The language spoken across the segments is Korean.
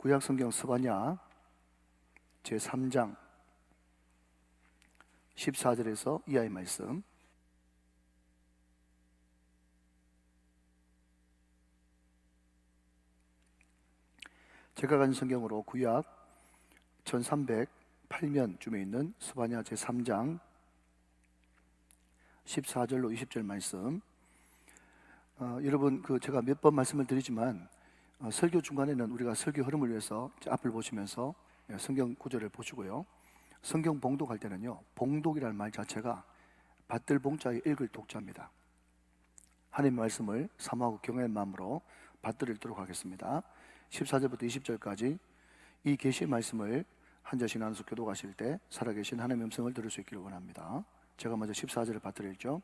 구약성경 스바냐 제3장 14절에서 이하의 말씀. 제가 가진 성경으로 구약 1308면쯤에 있는 스바냐 제3장 14절로 20절 말씀. 여러분 제가 몇 번 말씀을 드리지만 설교 중간에는 우리가 설교 흐름을 위해서 앞을 보시면서 성경 구절을 보시고요. 성경 봉독할 때는요, 봉독이라는 말 자체가 받들 봉자에 읽을 독자입니다. 하나님의 말씀을 사모하고 경외의 마음으로 받들 읽도록 하겠습니다. 14절부터 20절까지 이 계시의 말씀을 한 절씩 나눠서 교독하실 때 살아계신 하나님의 음성을 들을 수 있기를 원합니다. 제가 먼저 14절을 받들 읽죠.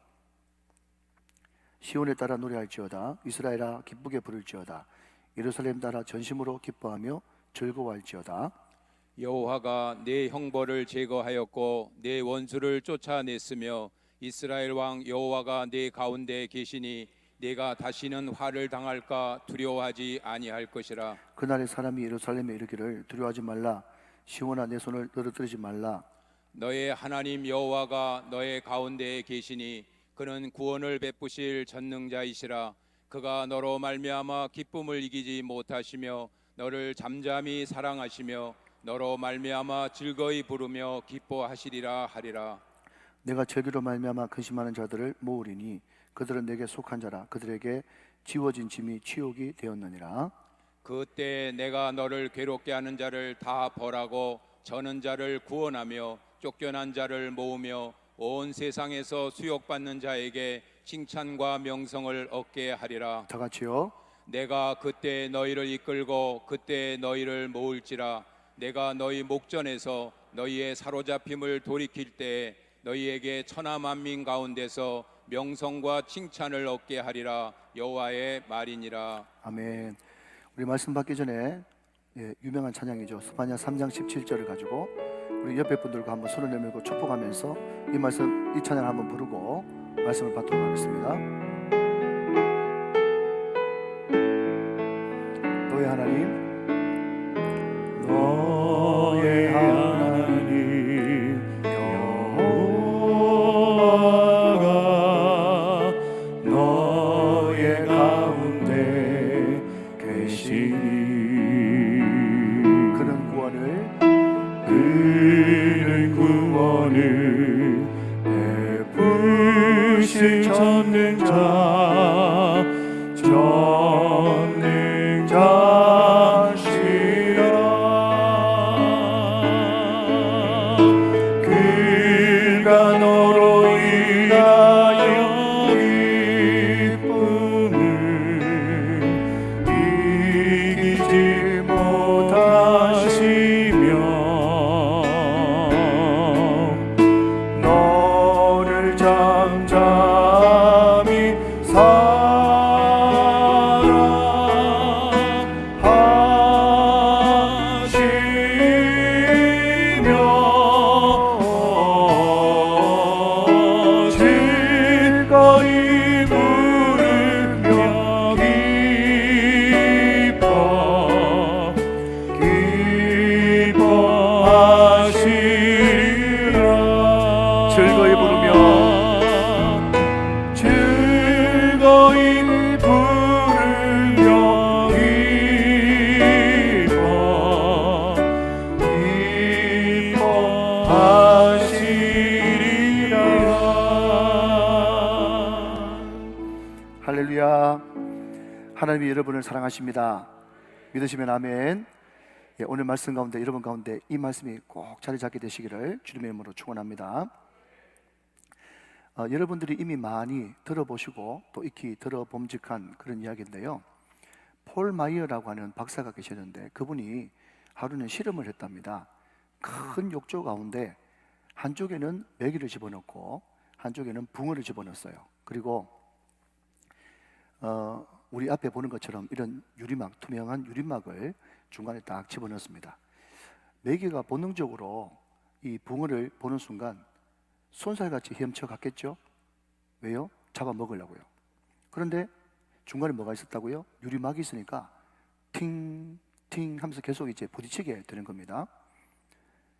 시온에 따라 노래할지어다. 이스라엘아 기쁘게 부를지어다. 예루살렘 따라 전심으로 기뻐하며 즐거워할지어다. 여호와가 내 형벌을 제거하였고 내 원수를 쫓아냈으며 이스라엘 왕 여호와가 내 가운데 계시니 내가 다시는 화를 당할까 두려워하지 아니할 것이라. 그날에 사람이 예루살렘에 이르기를 두려워하지 말라. 시온아 내 손을 떨어뜨리지 말라. 너의 하나님 여호와가 너의 가운데에 계시니 그는 구원을 베푸실 전능자이시라. 그가 너로 말미암아 기쁨을 이기지 못하시며 너를 잠잠히 사랑하시며 너로 말미암아 즐거이 부르며 기뻐하시리라 하리라. 내가 절기로 말미암아 근심하는 자들을 모으리니 그들은 내게 속한 자라. 그들에게 지워진 짐이 치욕이 되었느니라. 그때 내가 너를 괴롭게 하는 자를 다 벌하고 저는 자를 구원하며 쫓겨난 자를 모으며 온 세상에서 수욕받는 자에게 칭찬과 명성을 얻게 하리라. 다 같이요. 내가 그때 너희를 이끌고 그때 너희를 모을지라. 내가 너희 목전에서 너희의 사로잡힘을 돌이킬 때에 너희에게 천하 만민 가운데서 명성과 칭찬을 얻게 하리라. 여호와의 말이니라. 아멘. 우리 말씀 받기 전에 유명한 찬양이죠. 스바냐 3장 17절을 가지고 우리 옆에 분들과 한번 손을 내밀고 축복하면서 이 말씀, 이 찬양을 한번 부르고 말씀을 받도록 하겠습니다. 너의 하나님, 너의 하나님 여호와가 너의 가운데 계시니 그는 구원을 베푸실 전능자시라. 그가 너로 인하여 기쁨을 이기지 못하시며 너를 잠잠히 사랑하시며 즐거이 부르며 기뻐하시리라. 즐거이 부르며 기뻐하시리라. 할렐루야. 하나님이 여러분을 사랑하십니다. 믿으시면 아멘. 오늘 말씀 가운데 여러분 가운데 이 말씀이 꼭 자리 잡게 되시기를 주님의 이름으로 축원합니다. 여러분들이 이미 많이 들어보시고 또 익히 들어봄직한 그런 이야기인데요, 폴 마이어라고 하는 박사가 계셨는데 그분이 하루는 실험을 했답니다. 큰 욕조 가운데 한쪽에는 메기를 집어넣고 한쪽에는 붕어를 집어넣었어요. 그리고 우리 앞에 보는 것처럼 이런 유리막, 투명한 유리막을 중간에 딱 집어넣습니다. 메기가 본능적으로 이 붕어를 보는 순간 손살같이 헤엄쳐 갔겠죠? 왜요? 잡아먹으려고요. 그런데 중간에 뭐가 있었다고요? 유리막이 있으니까 팅 미팅하면서 계속 이제 부딪히게 되는 겁니다.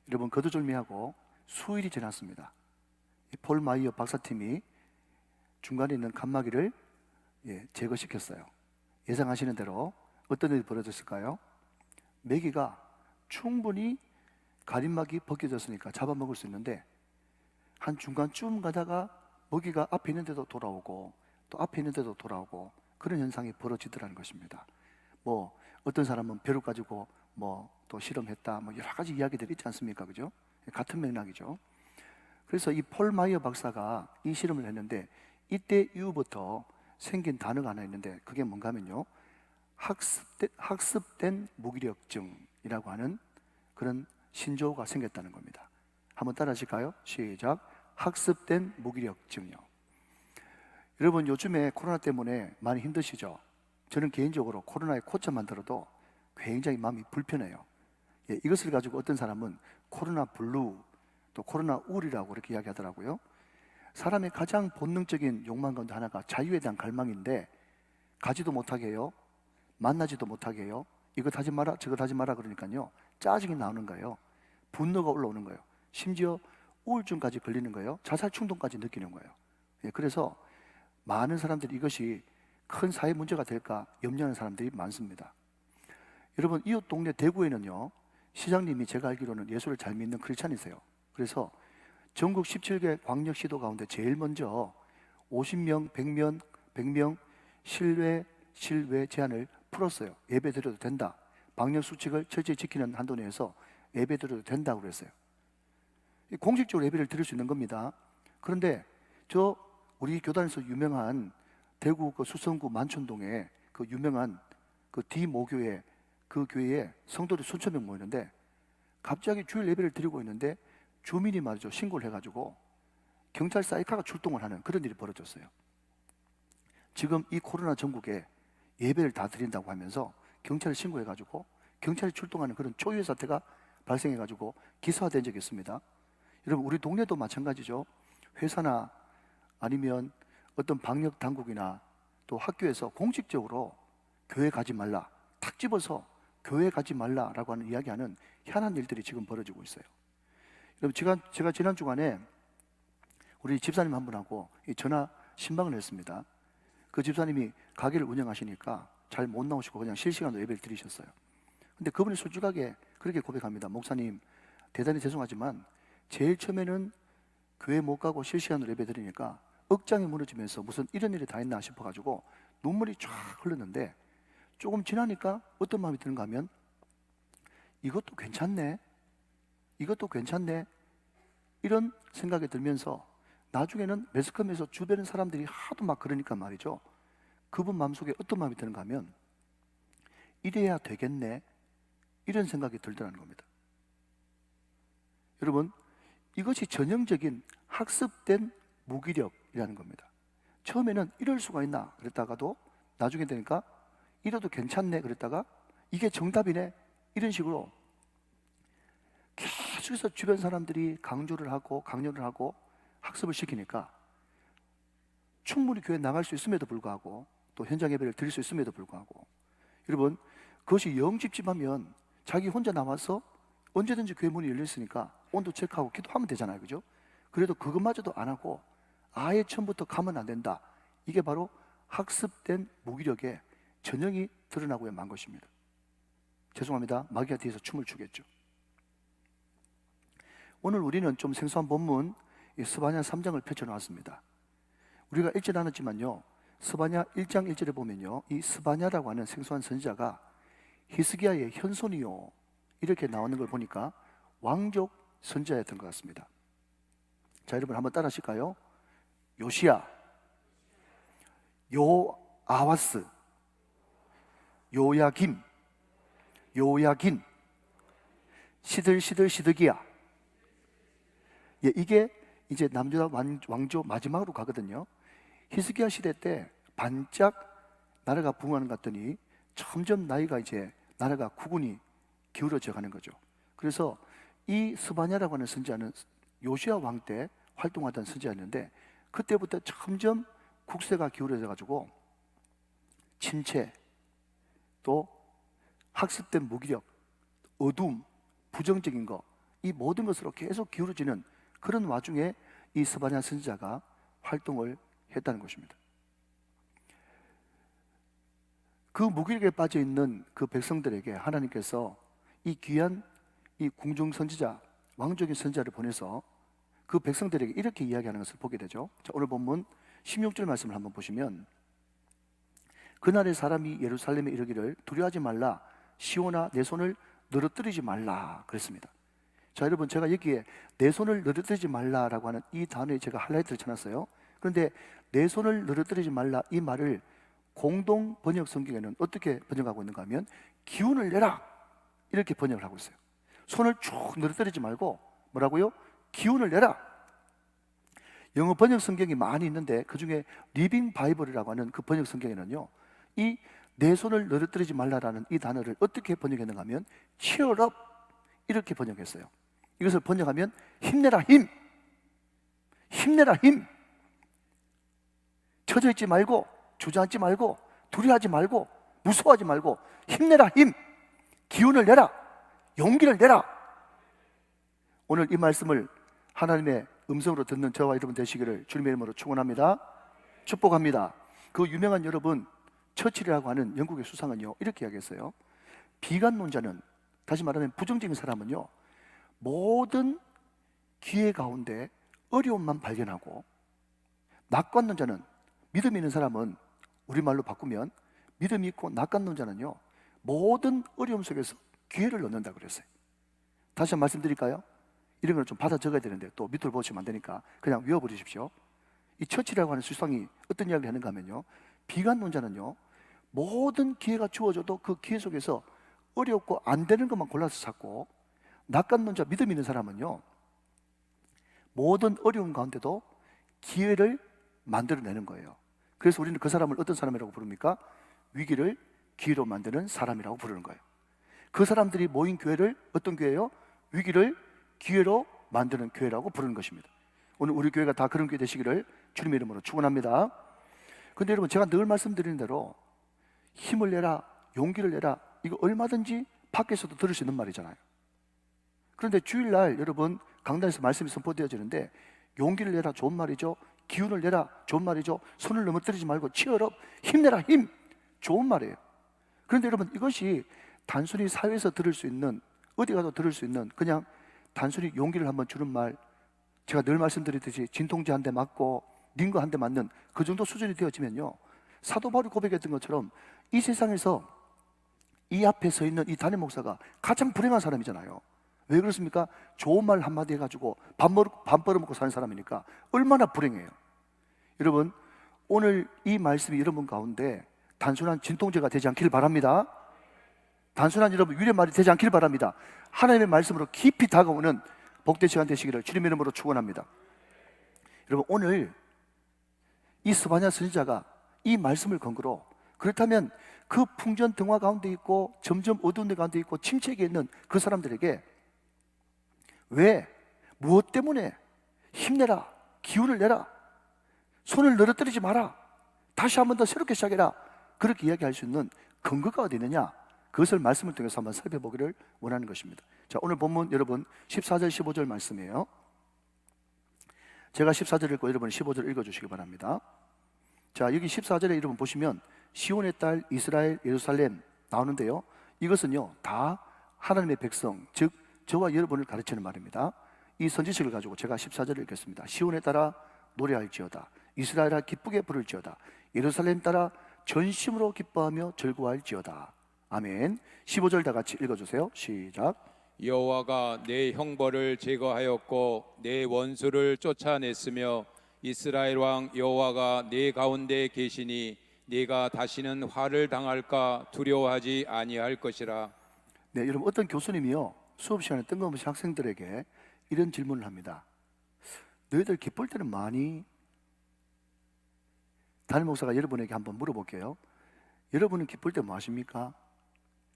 여러분, 거두절미하고 수일이 지났습니다. 이 폴 마이어 박사팀이 중간에 있는 칸막이를 제거시켰어요. 예상하시는 대로 어떤 일이 벌어졌을까요? 메기가 충분히 가림막이 벗겨졌으니까 잡아먹을 수 있는데, 한 중간쯤 가다가 먹이가 앞에 있는데도 돌아오고 또 앞에 있는데도 돌아오고 그런 현상이 벌어지더라는 것입니다. 뭐 어떤 사람은 벼룩 가지고 뭐 또 실험했다, 뭐 여러 가지 이야기들이 있지 않습니까? 그죠? 같은 맥락이죠. 그래서 이 폴 마이어 박사가 이 실험을 했는데, 이때 이후부터 생긴 단어가 하나 있는데, 그게 뭔가 하면요, 학습된 무기력증이라고 하는 그런 신조어가 생겼다는 겁니다. 한번 따라 하실까요? 시작. 학습된 무기력증이요. 여러분, 요즘에 코로나 때문에 많이 힘드시죠? 저는 개인적으로 코로나에 코자만 들어도 굉장히 마음이 불편해요. 이것을 가지고 어떤 사람은 코로나 블루, 또 코로나 우울이라고 이렇게 이야기하더라고요. 사람의 가장 본능적인 욕망 가운데 하나가 자유에 대한 갈망인데, 가지도 못하게 해요, 만나지도 못하게 해요, 이것 하지 마라 저것 하지 마라 그러니까요, 짜증이 나오는 거예요. 분노가 올라오는 거예요. 심지어 우울증까지 걸리는 거예요. 자살 충동까지 느끼는 거예요. 그래서 많은 사람들이 이것이 큰 사회 문제가 될까 염려하는 사람들이 많습니다. 여러분, 이웃 동네 대구에는요, 시장님이 제가 알기로는 예수를 잘 믿는 크리스찬이세요. 그래서 전국 17개 광역시도 가운데 제일 먼저 50명, 100명 실외 제한을 풀었어요. 예배 드려도 된다. 방역 수칙을 철저히 지키는 한도 내에서 예배 드려도 된다고 그랬어요. 공식적으로 예배를 드릴 수 있는 겁니다. 그런데 우리 교단에서 유명한 대구 그 수성구 만촌동에 그 유명한 그 디모교회, 그 교회에 성도들 수천 명 모이는데, 갑자기 주일 예배를 드리고 있는데 주민이 말이죠, 신고를 해가지고 경찰 사이카가 출동을 하는 그런 일이 벌어졌어요. 지금 이 코로나 전국에 예배를 다 드린다고 하면서 경찰을 신고해가지고 경찰이 출동하는 그런 초유의 사태가 발생해가지고 기사화된 적이 있습니다. 여러분, 우리 동네도 마찬가지죠. 회사나 아니면 어떤 방역 당국이나 또 학교에서 공식적으로 교회 가지 말라, 탁 집어서 교회 가지 말라라고 하는 이야기하는 희한한 일들이 지금 벌어지고 있어요. 여러분, 제가 지난 주간에 우리 집사님 한 분하고 전화 신방을 했습니다. 그 집사님이 가게를 운영하시니까 잘 못 나오시고 그냥 실시간으로 예배를 드리셨어요. 근데 그분이 솔직하게 그렇게 고백합니다. 목사님, 대단히 죄송하지만 제일 처음에는 교회 못 가고 실시간으로 예배 드리니까 억장이 무너지면서 무슨 이런 일이 다 있나 싶어가지고 눈물이 쫙 흘렀는데, 조금 지나니까 어떤 마음이 드는가 하면 이것도 괜찮네, 이런 생각이 들면서 나중에는 매스컴에서 주변 사람들이 하도 막 그러니까 말이죠, 그분 마음속에 어떤 마음이 드는가 하면 이래야 되겠네, 이런 생각이 들더라는 겁니다. 여러분, 이것이 전형적인 학습된 무기력이라는 겁니다. 처음에는 이럴 수가 있나 그랬다가도 나중에 되니까 이래도 괜찮네 그랬다가 이게 정답이네, 이런 식으로 계속해서 주변 사람들이 강요를 하고 학습을 시키니까 충분히 교회 나갈 수 있음에도 불구하고 또 현장 예배를 드릴 수 있음에도 불구하고, 여러분, 그것이 영집집하면 자기 혼자 남아서 언제든지 교회 문이 열렸으니까 온도 체크하고 기도하면 되잖아요, 그죠? 그래도 그것마저도 안 하고 아예 처음부터 가면 안 된다. 이게 바로 학습된 무기력의 전형이 드러나고야 만 것입니다. 죄송합니다. 마귀가 뒤에서 춤을 추겠죠. 오늘 우리는 좀 생소한 본문 스바냐 3장을 펼쳐놓았습니다. 우리가 읽지 않았지만요, 스바냐 1장 1절에 보면요, 이 스바냐라고 하는 생소한 선지자가 히스기야의 현손이요 이렇게 나오는 걸 보니까 왕족 선지자였던 것 같습니다. 자, 여러분 한번 따라 하실까요? 요시야, 요아와스, 요야김, 시드기야. 이게 이제 남유다 왕조 마지막으로 가거든요. 히스기야 시대 때 반짝 나라가 부흥하는 것 같더니 점점 나라가 국운이 기울어져 가는 거죠. 그래서 이 스바냐라고 하는 선지자는 요시야 왕 때 활동하던 선지자였는데, 그때부터 점점 국세가 기울어져 가지고 침체, 또 학습된 무기력, 어둠, 부정적인 거, 이 모든 것으로 계속 기울어지는 그런 와중에 이 스바냐 선지자가 활동을 했다는 것입니다. 그 무기력에 빠져 있는 그 백성들에게 하나님께서 이 귀한 이 궁중 선지자, 왕적인 선지자를 보내서 그 백성들에게 이렇게 이야기하는 것을 보게 되죠. 자, 오늘 본문 16절 말씀을 한번 보시면, 그날에 사람이 예루살렘에 이르기를 두려워하지 말라, 시온아 내 손을 늘어뜨리지 말라 그랬습니다. 자, 여러분, 제가 여기에 내 손을 늘어뜨리지 말라라고 하는 이 단어에 제가 하이라이트를 쳐놨어요. 그런데 내 손을 늘어뜨리지 말라, 이 말을 공동 번역 성경에는 어떻게 번역하고 있는가 하면 기운을 내라 이렇게 번역을 하고 있어요. 손을 쭉 늘어뜨리지 말고 뭐라고요? 기운을 내라. 영어 번역 성경이 많이 있는데 그 중에 리빙 바이블이라고 하는 그 번역 성경에는요, 이 내 손을 늘어뜨리지 말라라는 이 단어를 어떻게 번역했는가 하면 cheer up 이렇게 번역했어요. 이것을 번역하면 힘내라 힘, 힘내라 힘. 처져 있지 말고, 주저앉지 말고, 두려워하지 말고, 무서워하지 말고 힘내라 힘, 기운을 내라, 용기를 내라. 오늘 이 말씀을 하나님의 음성으로 듣는 저와 여러분 되시기를 주님의 이름으로 축원합니다. 축복합니다. 그 유명한 여러분 처칠이라고 하는 영국의 수상은요, 이렇게 이야기했어요. 비관론자는, 다시 말하면 부정적인 사람은요, 모든 기회 가운데 어려움만 발견하고, 낙관론자는, 믿음 있는 사람은 우리말로 바꾸면 믿음이 있고 낙관론자는요, 모든 어려움 속에서 기회를 얻는다 그랬어요. 다시 한번 말씀드릴까요? 이런 걸 좀 받아 적어야 되는데 또 밑으로 보시면 안 되니까 그냥 외워버리십시오. 이 처치라고 하는 수상이 어떤 이야기를 하는가 하면요, 비관론자는요, 모든 기회가 주어져도 그 기회 속에서 어렵고 안 되는 것만 골라서 찾고, 낙관론자, 믿음 있는 사람은요, 모든 어려움 가운데도 기회를 만들어내는 거예요. 그래서 우리는 그 사람을 어떤 사람이라고 부릅니까? 위기를 기회로 만드는 사람이라고 부르는 거예요. 그 사람들이 모인 교회를 어떤 교회예요? 위기를 기회로 만드는 교회라고 부르는 것입니다. 오늘 우리 교회가 다 그런 교회 되시기를 주님의 이름으로 축원합니다. 그런데 여러분, 제가 늘 말씀드리는 대로 힘을 내라, 용기를 내라, 이거 얼마든지 밖에서도 들을 수 있는 말이잖아요. 그런데 주일날 여러분 강단에서 말씀이 선포되어지는데, 용기를 내라 좋은 말이죠, 기운을 내라 좋은 말이죠, 손을 넘어뜨리지 말고 치열업, 힘내라 힘, 좋은 말이에요. 그런데 여러분, 이것이 단순히 사회에서 들을 수 있는, 어디 가도 들을 수 있는 그냥 단순히 용기를 한번 주는 말, 제가 늘 말씀드리듯이 진통제 한 대 맞고 링거 한 대 맞는 그 정도 수준이 되어지면요, 사도 바울이 고백했던 것처럼 이 세상에서 이 앞에 서 있는 이 담임 목사가 가장 불행한 사람이잖아요. 왜 그렇습니까? 좋은 말 한마디 해가지고 밥 벌어먹고 사는 사람이니까 얼마나 불행해요. 여러분, 오늘 이 말씀이 여러분 가운데 단순한 진통제가 되지 않기를 바랍니다. 단순한 여러분 위로의 말이 되지 않기를 바랍니다. 하나님의 말씀으로 깊이 다가오는 복된 시간 되시기를 주님의 이름으로 축원합니다. 여러분, 오늘 이 스바냐 선지자가 이 말씀을 근거로, 그렇다면 그 풍전 등화 가운데 있고 점점 어두운 데 가운데 있고 침체기에 있는 그 사람들에게 왜, 무엇 때문에 힘내라, 기운을 내라, 손을 늘어뜨리지 마라, 다시 한 번 더 새롭게 시작해라, 그렇게 이야기할 수 있는 근거가 어디 있느냐, 그것을 말씀을 통해서 한번 살펴보기를 원하는 것입니다. 자, 오늘 본문 여러분 14절 15절 말씀이에요. 제가 14절 읽고 여러분 15절 읽어주시기 바랍니다. 자, 여기 14절에 여러분 보시면 시온의 딸 이스라엘 예루살렘 나오는데요, 이것은요 다 하나님의 백성, 즉 저와 여러분을 가르치는 말입니다. 이 선지식을 가지고 제가 14절을 읽겠습니다. 시온에 따라 노래할지어다, 이스라엘아 기쁘게 부를지어다, 예루살렘 따라 전심으로 기뻐하며 즐거워할지어다. 아멘. 15절 다 같이 읽어주세요. 시작. 여호와가 내 형벌을 제거하였고 내 원수를 쫓아냈으며 이스라엘 왕 여호와가 내 가운데 계시니 네가 다시는 화를 당할까 두려워하지 아니할 것이라. 네, 여러분, 어떤 교수님이요 수업 시간에 뜬금없이 학생들에게 이런 질문을 합니다. 너희들 기쁠 때는 많이? 담임 목사가 여러분에게 한번 물어볼게요. 여러분은 기쁠 때 뭐 하십니까?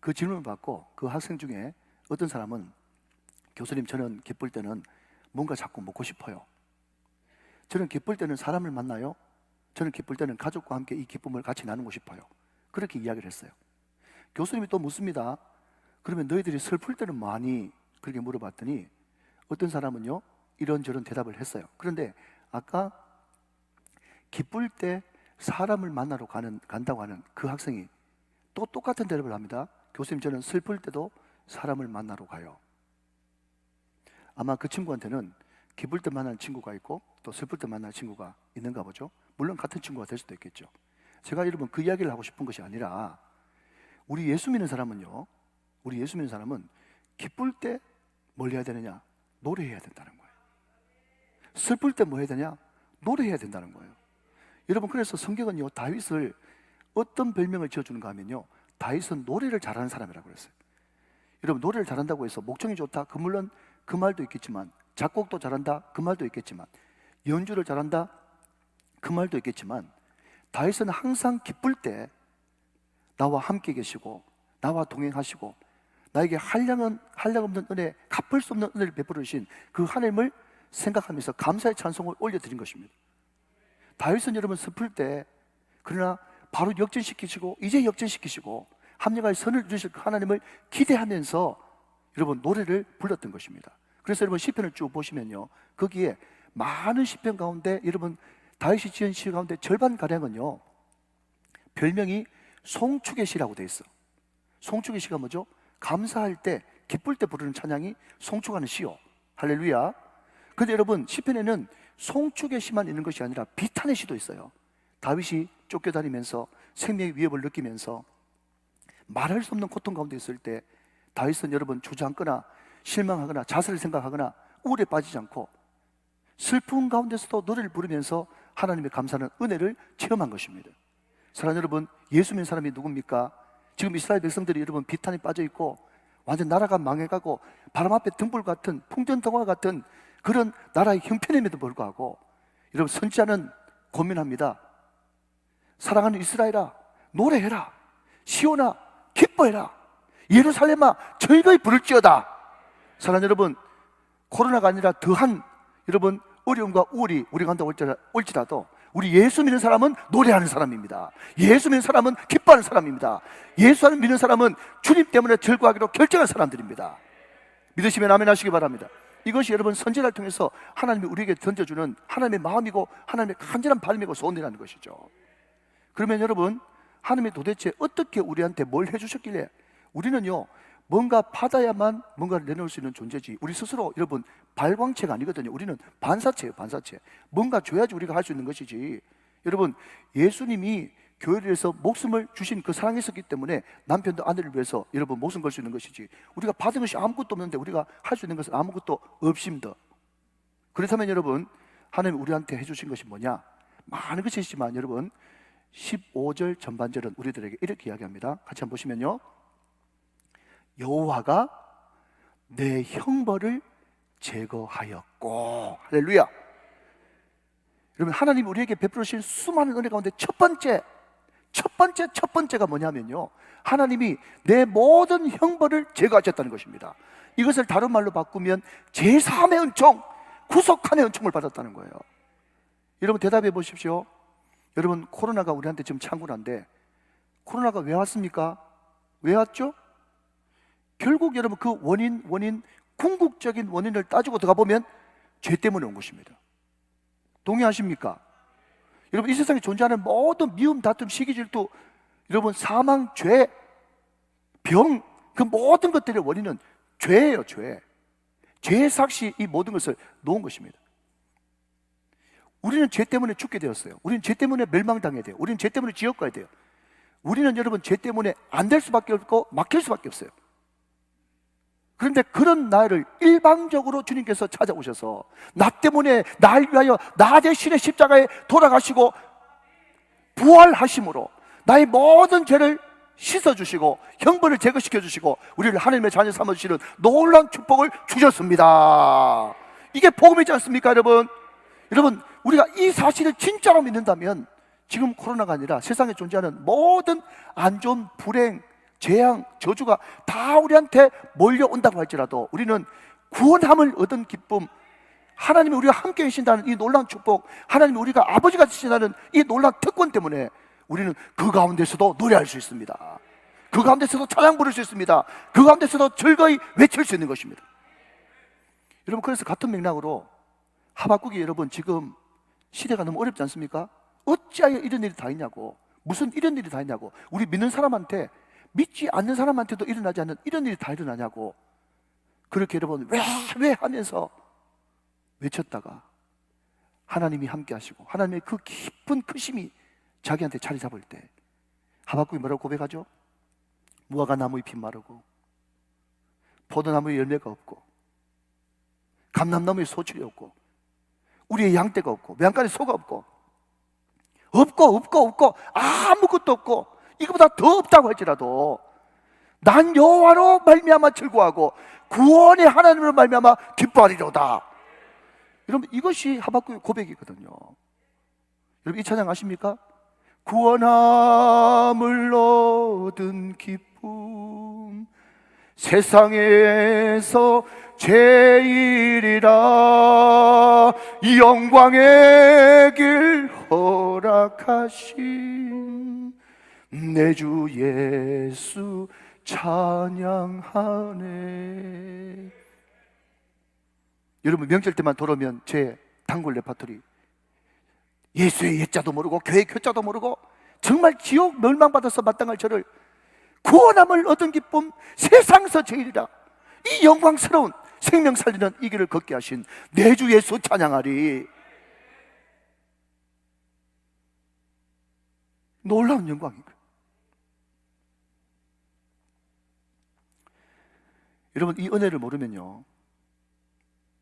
그 질문을 받고 그 학생 중에 어떤 사람은, 교수님 저는 기쁠 때는 뭔가 자꾸 먹고 싶어요. 저는 기쁠 때는 사람을 만나요. 저는 기쁠 때는 가족과 함께 이 기쁨을 같이 나누고 싶어요. 그렇게 이야기를 했어요. 교수님이 또 묻습니다. 그러면 너희들이 슬플 때는 뭐하니? 그렇게 물어봤더니 어떤 사람은요 이런저런 대답을 했어요. 그런데 아까 기쁠 때 사람을 만나러 간다고 하는 그 학생이 또 똑같은 대답을 합니다. 교수님, 저는 슬플 때도 사람을 만나러 가요. 아마 그 친구한테는 기쁠 때 만나는 친구가 있고 또 슬플 때 만나는 친구가 있는가 보죠. 물론 같은 친구가 될 수도 있겠죠. 제가 여러분 그 이야기를 하고 싶은 것이 아니라 우리 예수 믿는 사람은요, 우리 예수 믿는 사람은 기쁠 때 뭘 해야 되느냐? 노래해야 된다는 거예요. 슬플 때 뭐 해야 되냐? 노래해야 된다는 거예요. 여러분, 그래서 성경은요 다윗을 어떤 별명을 지어주는가 하면요, 다윗은 노래를 잘하는 사람이라고 그랬어요. 여러분, 노래를 잘한다고 해서 목청이 좋다, 물론 그 말도 있겠지만, 작곡도 잘한다, 그 말도 있겠지만, 연주를 잘한다, 그 말도 있겠지만, 다윗은 항상 기쁠 때 나와 함께 계시고 나와 동행하시고 나에게 한량없는 은혜, 갚을 수 없는 은혜를 베풀어 주신 그 하나님을 생각하면서 감사의 찬송을 올려드린 것입니다. 다윗은 여러분 슬플 때 그러나 바로 역전시키시고 이제 역전시키시고 합력할 선을 주실 그 하나님을 기대하면서 여러분 노래를 불렀던 것입니다. 그래서 여러분 시편을 쭉 보시면요, 거기에 많은 시편 가운데 여러분 다윗이 지은 시 가운데 절반가량은요 별명이 송축의 시라고 되어 있어. 송축의 시가 뭐죠? 감사할 때, 기쁠 때 부르는 찬양이 송축하는 시요. 할렐루야. 근데 여러분 시편에는 송축의 시만 있는 것이 아니라 비탄의 시도 있어요. 다윗이 쫓겨다니면서 생명의 위협을 느끼면서 말할 수 없는 고통 가운데 있을 때 다윗은 여러분 주저앉거나 실망하거나 자살을 생각하거나 우울에 빠지지 않고 슬픔 가운데서도 노래를 부르면서 하나님의 감사하는 은혜를 체험한 것입니다. 사랑하는 여러분, 예수 믿는 사람이 누굽니까? 지금 이스라엘 백성들이 여러분 비탄에 빠져 있고 완전 나라가 망해가고 바람 앞에 등불 같은 풍전등화 같은 그런 나라의 형편임에도 불구하고 여러분 선지자는 고민합니다. 사랑하는 이스라엘아, 노래해라. 시온아, 기뻐해라. 예루살렘아, 즐거이 부를지어다. 사랑하는 여러분, 코로나가 아니라 더한 여러분 어려움과 우울이 우리 가운데 올지라도 우리 예수 믿는 사람은 노래하는 사람입니다. 예수 믿는 사람은 기뻐하는 사람입니다. 예수 믿는 사람은 주님 때문에 절구하기로 결정한 사람들입니다. 믿으시면 아멘 하시기 바랍니다. 이것이 여러분 선지자를 통해서 하나님이 우리에게 던져주는 하나님의 마음이고 하나님의 간절한 바람이고 소원이라는 것이죠. 그러면 여러분, 하나님이 도대체 어떻게 우리한테 뭘 해주셨길래 우리는요 뭔가 받아야만 뭔가를 내놓을 수 있는 존재지, 우리 스스로 여러분 발광체가 아니거든요. 우리는 반사체예요. 반사체. 뭔가 줘야지 우리가 할 수 있는 것이지. 여러분, 예수님이 교회를 위해서 목숨을 주신 그 사랑이 있었기 때문에 남편도 아내를 위해서 여러분 목숨 걸 수 있는 것이지, 우리가 받은 것이 아무것도 없는데 우리가 할 수 있는 것은 아무것도 없습니다. 그렇다면 여러분, 하나님 우리한테 해주신 것이 뭐냐? 많은 것이 있지만 여러분 15절 전반절은 우리들에게 이렇게 이야기합니다. 같이 한번 보시면요, 여호와가 내 형벌을 제거하였고. 할렐루야. 여러분, 하나님이 우리에게 베풀으신 수많은 은혜 가운데 첫 번째가 뭐냐면요, 하나님이 내 모든 형벌을 제거하셨다는 것입니다. 이것을 다른 말로 바꾸면 제3의 은총, 구속함의 은총을 받았다는 거예요. 여러분 대답해 보십시오. 여러분, 코로나가 우리한테 지금 창궐한데 코로나가 왜 왔습니까? 왜 왔죠? 결국 여러분 그 원인 궁극적인 원인을 따지고 들어가 보면 죄 때문에 온 것입니다. 동의하십니까? 여러분, 이 세상에 존재하는 모든 미움, 다툼, 시기, 질투, 여러분 사망, 죄, 병, 그 모든 것들의 원인은 죄예요. 죄의 삭시, 이 모든 것을 놓은 것입니다. 우리는 죄 때문에 죽게 되었어요. 우리는 죄 때문에 멸망당해야 돼요. 우리는 죄 때문에 지옥 가야 돼요. 우리는 여러분 죄 때문에 안 될 수밖에 없고 막힐 수밖에 없어요. 그런데 그런 나를 일방적으로 주님께서 찾아오셔서 나 때문에 날 위하여 나 대신에 십자가에 돌아가시고 부활하심으로 나의 모든 죄를 씻어주시고 형벌을 제거시켜 주시고 우리를 하나님의 자녀 삼아주시는 놀라운 축복을 주셨습니다. 이게 복음이지 않습니까, 여러분? 여러분, 우리가 이 사실을 진짜로 믿는다면 지금 코로나가 아니라 세상에 존재하는 모든 안 좋은 불행, 재앙, 저주가 다 우리한테 몰려온다고 할지라도 우리는 구원함을 얻은 기쁨, 하나님이 우리가 함께 계신다는 이 놀라운 축복, 하나님이 우리가 아버지가 되신다는 이 놀라운 특권 때문에 우리는 그 가운데서도 노래할 수 있습니다. 그 가운데서도 찬양 부를 수 있습니다. 그 가운데서도 즐거이 외칠 수 있는 것입니다. 여러분, 그래서 같은 맥락으로 하박국이 여러분 지금 시대가 너무 어렵지 않습니까? 어찌하여 이런 일이 다 있냐고, 무슨 이런 일이 다 있냐고, 우리 믿는 사람한테, 믿지 않는 사람한테도 일어나지 않는 이런 일이 다 일어나냐고, 그렇게 여러분 왜 하면서 외쳤다가 하나님이 함께 하시고 하나님의 그 깊은 크심이 자기한테 자리 잡을 때 하박국이 뭐라고 고백하죠? 무화과 나무 잎이 마르고 포도나무에 열매가 없고 감람나무에 소출이 없고 우리의 양떼가 없고 매양간에 소가 없고 아무것도 없고 이거보다 더 없다고 할지라도 난 여호와로 말미암아 즐거워하고 구원의 하나님으로 말미암아 기뻐하리로다. 여러분, 이것이 하박국의 고백이거든요. 여러분, 이 찬양 아십니까? 구원함을 얻은 기쁨 세상에서 제일이라 영광의 길 허락하신 내 주 예수 찬양하네. 여러분, 명절 때만 돌아오면 제 단골 레파토리, 예수의 예자도 모르고 교회 교자도 모르고 정말 지옥 멸망받아서 마땅할 저를 구원함을 얻은 기쁨 세상에서 제일이라 이 영광스러운 생명 살리는 이 길을 걷게 하신 내 주 예수 찬양하리. 놀라운 영광인 거예요. 여러분, 이 은혜를 모르면요,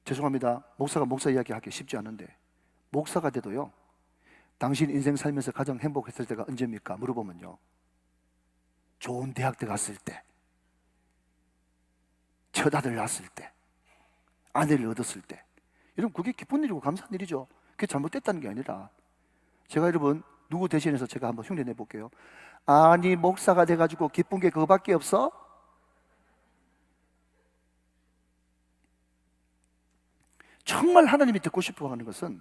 죄송합니다, 목사가 목사 이야기 하기 쉽지 않은데 목사가 돼도요, 당신 인생 살면서 가장 행복했을 때가 언제입니까? 물어보면요, 좋은 대학대 갔을 때, 첫 아들 낳았을 때, 아내를 얻었을 때. 여러분, 그게 기쁜 일이고 감사한 일이죠. 그게 잘못됐다는 게 아니라, 제가 여러분 누구 대신해서 제가 한번 흉내 내볼게요. 아니, 목사가 돼가지고 기쁜 게 그거밖에 없어? 정말 하나님이 듣고 싶어 하는 것은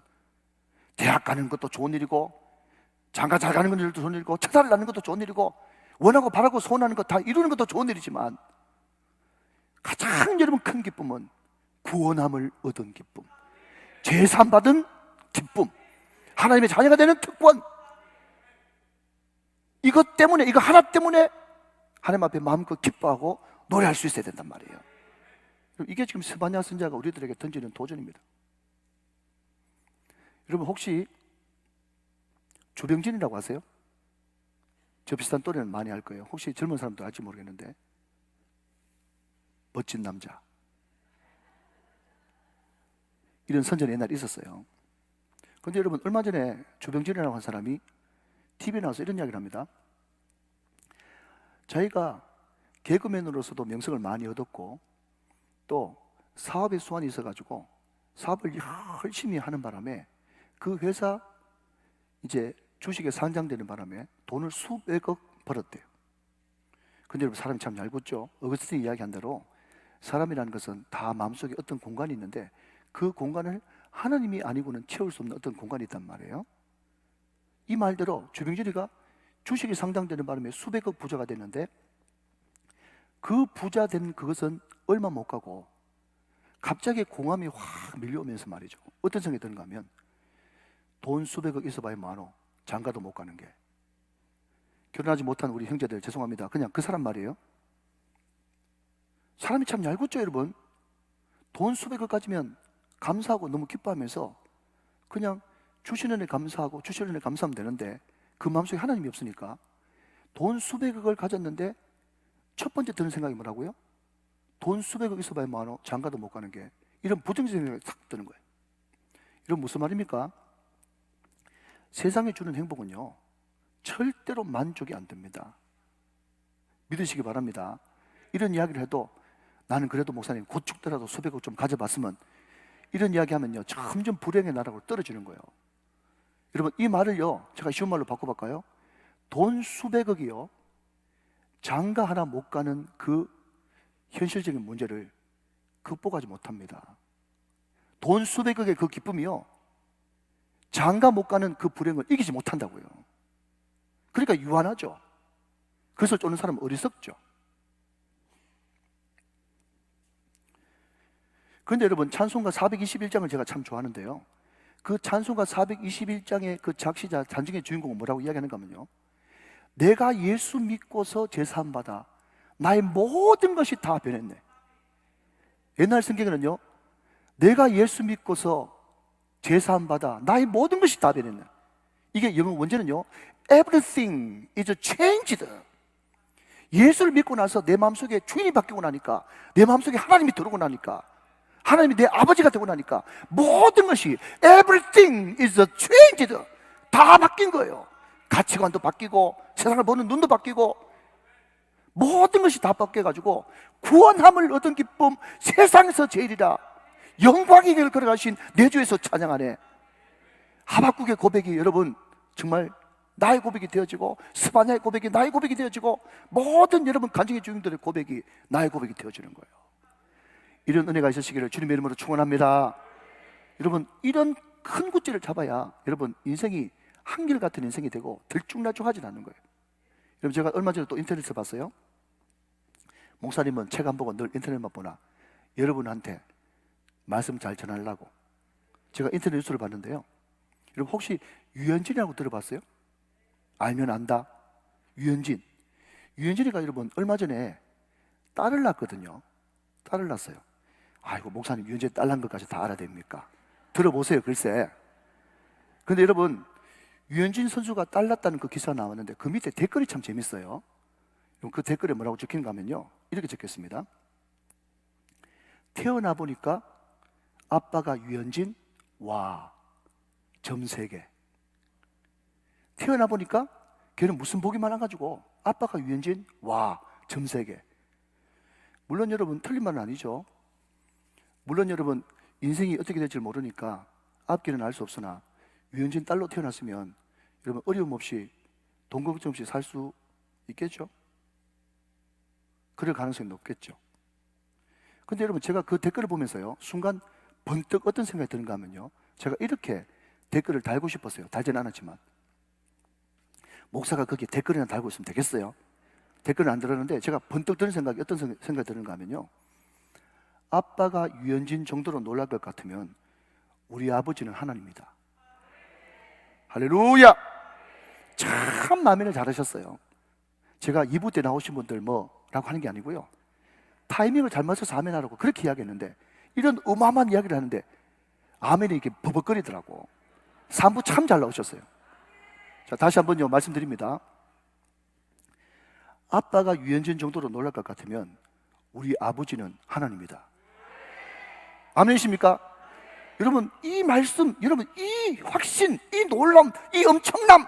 대학 가는 것도 좋은 일이고 장가 잘 가는 것도 좋은 일이고 처자를 낳는 것도 좋은 일이고 원하고 바라고 소원하는 것 다 이루는 것도 좋은 일이지만 가장 여러분 큰 기쁨은 구원함을 얻은 기쁨, 제산 받은 기쁨, 하나님의 자녀가 되는 특권, 이것 때문에, 이거 하나 때문에 하나님 앞에 마음껏 기뻐하고 노래할 수 있어야 된단 말이에요. 이게 지금 스바냐 선지자가 우리들에게 던지는 도전입니다. 여러분, 혹시 조병진이라고 아세요? 저 비슷한 또래는 많이 알 거예요. 혹시 젊은 사람도 알지 모르겠는데, 멋진 남자, 이런 선전이 옛날에 있었어요. 그런데 여러분, 얼마 전에 조병진이라고 한 사람이 TV에 나와서 이런 이야기를 합니다. 자기가 개그맨으로서도 명성을 많이 얻었고 또 사업에 수완이 있어가지고 사업을 열심히 하는 바람에 그 회사 이제 주식에 상장되는 바람에 돈을 수백억 벌었대요. 근데 여러분, 사람이 참 얄궂죠. 어거스틴이 이야기한 대로 사람이라는 것은 다 마음속에 어떤 공간이 있는데 그 공간을 하나님이 아니고는 채울 수 없는 어떤 공간이 있단 말이에요. 이 말대로 주병진이가 주식이 상장되는 바람에 수백억 부자가 됐는데 그 부자 된 그것은 얼마 못 가고 갑자기 공함이 확 밀려오면서 말이죠, 어떤 생각이 드는가 하면 돈 수백억 있어봐야 뭐하노, 장가도 못 가는 게. 결혼하지 못한 우리 형제들 죄송합니다, 그냥 그 사람 말이에요. 사람이 참 얄궂죠 여러분. 돈 수백억 가지면 감사하고 너무 기뻐하면서 그냥 주시는 애 감사하고 주시는 애 감사하면 되는데 그 마음속에 하나님이 없으니까 돈 수백억을 가졌는데 첫 번째 드는 생각이 뭐라고요? 돈 수백억 있어봐야 뭐하노, 장가도 못 가는 게. 이런 부정적인 생각이 탁 드는 거예요. 이런 무슨 말입니까? 세상에 주는 행복은요 절대로 만족이 안 됩니다. 믿으시기 바랍니다. 이런 이야기를 해도 나는 그래도 목사님 곧 죽더라도 수백억 좀 가져봤으면, 이런 이야기 하면요 점점 불행의 나라로 떨어지는 거예요. 여러분, 이 말을요 제가 쉬운 말로 바꿔볼까요? 돈 수백억이요 장가 하나 못 가는 그 현실적인 문제를 극복하지 못합니다. 돈 수백억의 그 기쁨이요 장가 못 가는 그 불행을 이기지 못한다고요. 그러니까 유한하죠. 그것을 쫓는 사람은 어리석죠. 그런데 여러분, 찬송가 421장을 제가 참 좋아하는데요, 그 찬송가 421장의 그 작시자 단중의 주인공은 뭐라고 이야기하는가 하면요, 내가 예수 믿고서 제사함 받아 나의 모든 것이 다 변했네. 옛날 성경에는요, 내가 예수 믿고서 제사함 받아 나의 모든 것이 다 변했네. 이게 영어 원제는요, everything is changed. 예수를 믿고 나서 내 마음속에 주인이 바뀌고 나니까, 내 마음속에 하나님이 들어오고 나니까, 하나님이 내 아버지가 되고 나니까 모든 것이 everything is changed. 다 바뀐 거예요. 가치관도 바뀌고 세상을 보는 눈도 바뀌고 모든 것이 다 바뀌어가지고 구원함을 얻은 기쁨 세상에서 제일이라 영광의 길을 걸어가신 내 주에서 찬양하네. 하박국의 고백이 여러분 정말 나의 고백이 되어지고, 스바냐의 고백이 나의 고백이 되어지고, 모든 여러분 간증의 주인들의 고백이 나의 고백이 되어지는 거예요. 이런 은혜가 있으시기를 주님의 이름으로 축원합니다. 여러분, 이런 큰 구찌를 잡아야 여러분 인생이 한결같은 인생이 되고 들쭉날쭉하지 않는 거예요. 여러분, 제가 얼마 전에 또 인터넷에서 봤어요. 목사님은 책 안 보고 늘 인터넷만 보나, 여러분한테 말씀 잘 전하려고 제가 인터넷 뉴스를 봤는데요, 여러분 혹시 유현진이라고 들어봤어요? 알면 안다. 유현진이가 여러분 얼마 전에 딸을 낳았거든요. 딸을 낳았어요. 아이고, 목사님 유현진 딸 낳은 것까지 다 알아야 됩니까? 들어보세요. 글쎄. 근데 여러분, 유현진 선수가 딸 낳았다는 그 기사가 나왔는데 그 밑에 댓글이 참 재밌어요. 그 댓글에 뭐라고 적힌가 하면요, 이렇게 적혔습니다. 태어나 보니까 아빠가 유현진, 와, 점 3개. 태어나 보니까 걔는 무슨 복이 많아가지고 아빠가 유현진, 와, 점 3개. 물론 여러분 틀린 말은 아니죠. 물론 여러분 인생이 어떻게 될지 모르니까 앞길은 알 수 없으나 유현진 딸로 태어났으면 여러분 어려움 없이 돈 걱정 없이 살 수 있겠죠? 그럴 가능성이 높겠죠. 근데 여러분, 제가 그 댓글을 보면서요, 순간 번뜩 어떤 생각이 드는가 하면요, 제가 이렇게 댓글을 달고 싶었어요. 달지는 않았지만, 목사가 거기에 댓글이나 달고 있으면 되겠어요? 댓글을 안 들었는데 제가 번뜩 드는 생각이 어떤 생각이 드는가 하면요, 아빠가 유현진 정도로 놀랄 것 같으면 우리 아버지는 하나님이다. 할렐루야! 참 마음에는 잘하셨어요. 제가 2부 때 나오신 분들 뭐라고 하는 게 아니고요, 타이밍을 잘 맞춰서 아멘 하라고 그렇게 이야기했는데, 이런 어마어마한 이야기를 하는데 아멘이 이렇게 버벅거리더라고. 3부 참 잘 나오셨어요. 자, 다시 한번요 말씀드립니다. 아빠가 유현진 정도로 놀랄 것 같으면 우리 아버지는 하나님이다. 아멘이십니까? 여러분, 이 말씀, 여러분 이 확신, 이 놀람, 이 엄청남,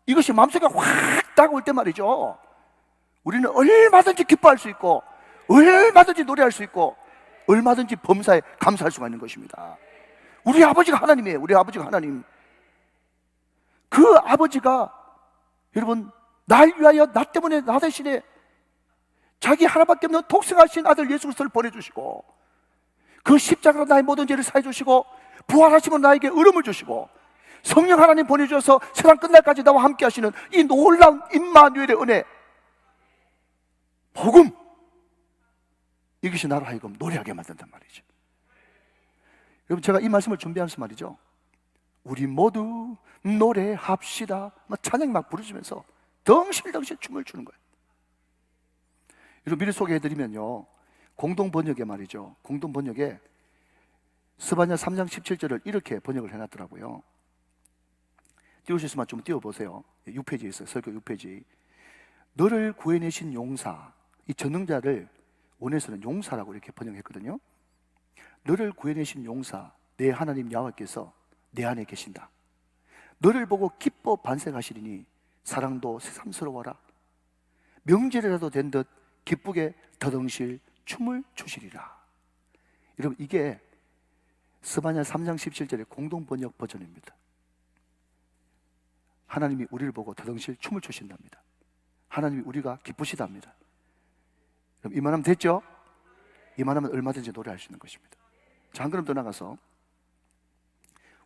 이것이 마음속에 확 다가올 때 말이죠, 우리는 얼마든지 기뻐할 수 있고 얼마든지 노래할 수 있고 얼마든지 범사에 감사할 수가 있는 것입니다. 우리 아버지가 하나님이에요. 우리 아버지가 하나님. 그 아버지가 여러분 날 위하여, 나 때문에, 나 대신에 자기 하나밖에 없는 독생하신 아들 예수 그리스도를 보내주시고, 그 십자가로 나의 모든 죄를 사해 주시고, 부활하시면 나에게 의름을 주시고, 성령 하나님 보내주셔서 세상 끝날까지 나와 함께 하시는 이 놀라운 임마누엘의 은혜, 복음, 이것이 나로 하여금 노래하게 만든단 말이죠. 여러분, 제가 이 말씀을 준비하면서 말이죠, 우리 모두 노래합시다, 찬양 막 부르시면서 덩실덩실 춤을 추는 거예요. 여러분, 미리 소개해드리면요, 공동 번역에 말이죠, 공동 번역에 스바냐 3장 17절을 이렇게 번역을 해놨더라고요. 띄우셨으면 좀 띄워보세요. 6페이지에 있어요. 설교 6페이지. 너를 구해내신 용사, 이 전능자를 원에서는 용사라고 이렇게 번역했거든요. 너를 구해내신 용사, 내 하나님 야훼께서 내 안에 계신다. 너를 보고 기뻐 반색하시리니 사랑도 새삼스러워라. 명절이라도 된 듯 기쁘게 더덩실 춤을 추시리라. 여러분, 이게 스바냐 3장 17절의 공동 번역 버전입니다. 하나님이 우리를 보고 더덩실 춤을 추신답니다. 하나님이 우리가 기쁘시답니다. 그럼 이만하면 됐죠? 이만하면 얼마든지 노래할 수 있는 것입니다. 자, 한 걸음 더 나가서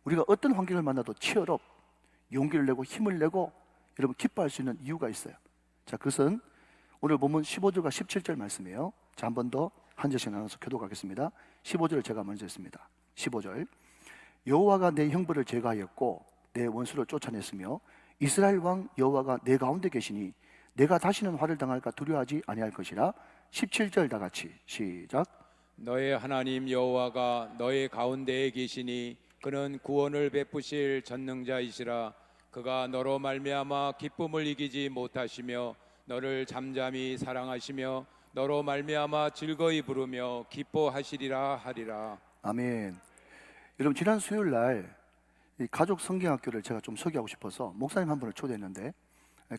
우리가 어떤 환경을 만나도 치열업, 용기를 내고 힘을 내고 여러분 기뻐할 수 있는 이유가 있어요. 자, 그것은 오늘 본문 15절과 17절 말씀이에요. 자, 한 번 더 한 절씩 나눠서 교독하겠습니다. 15절을 제가 먼저 했습니다. 15절. 여호와가 내 형벌을 제거하였고 내 원수를 쫓아냈으며 이스라엘 왕 여호와가 내 가운데 계시니 내가 다시는 화를 당할까 두려워하지 아니할 것이라. 17절 다 같이 시작. 너의 하나님 여호와가 너의 가운데에 계시니 그는 구원을 베푸실 전능자이시라. 그가 너로 말미암아 기쁨을 이기지 못하시며 너를 잠잠히 사랑하시며 너로 말미암아 즐거이 부르며 기뻐하시리라 하리라. 아멘. 여러분, 지난 수요일 날 이 가족 성경학교를 제가 좀 소개하고 싶어서 목사님 한 분을 초대했는데,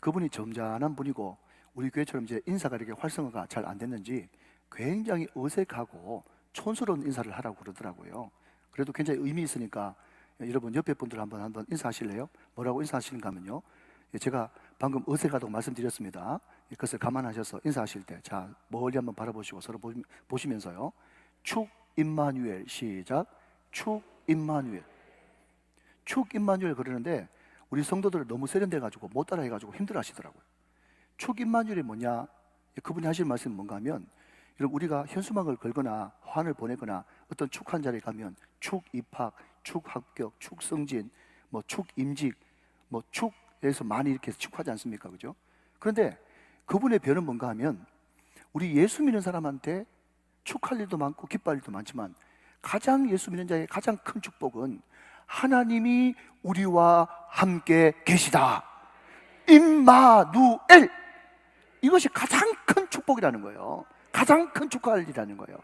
그분이 점잖은 분이고 우리 교회처럼 이제 인사가 이렇게 활성화가 잘 안 됐는지 굉장히 어색하고 촌스러운 인사를 하라고 그러더라고요. 그래도 굉장히 의미 있으니까 여러분 옆에 분들 한번 인사하실래요? 뭐라고 인사하시는가 하면요, 제가 방금 어색하다고 말씀드렸습니다. 그것을 감안하셔서 인사하실 때, 자, 멀리 한번 바라보시고 서로 보시면서요, 축 임마누엘 시작. 축 임마누엘. 축 임마누엘 그러는데 우리 성도들 너무 세련돼 가지고 못 따라 해가지고 힘들어 하시더라고요. 축 임마누엘이 뭐냐? 그분이 하실 말씀은 뭔가 하면, 여러분, 우리가 현수막을 걸거나 화환을 보내거나 어떤 축한 자리에 가면 축 입학, 축 합격, 축 승진, 뭐 축 임직, 뭐 축에서 많이 이렇게 축하지 않습니까? 그죠? 그런데 그분의 별은 뭔가 하면, 우리 예수 믿는 사람한테 축할 일도 많고 기뻐할 일도 많지만 가장 예수 믿는 자의 가장 큰 축복은 하나님이 우리와 함께 계시다. 임마누엘. 이것이 가장 큰 축복이라는 거예요. 가장 큰 축하할 일이라는 거예요.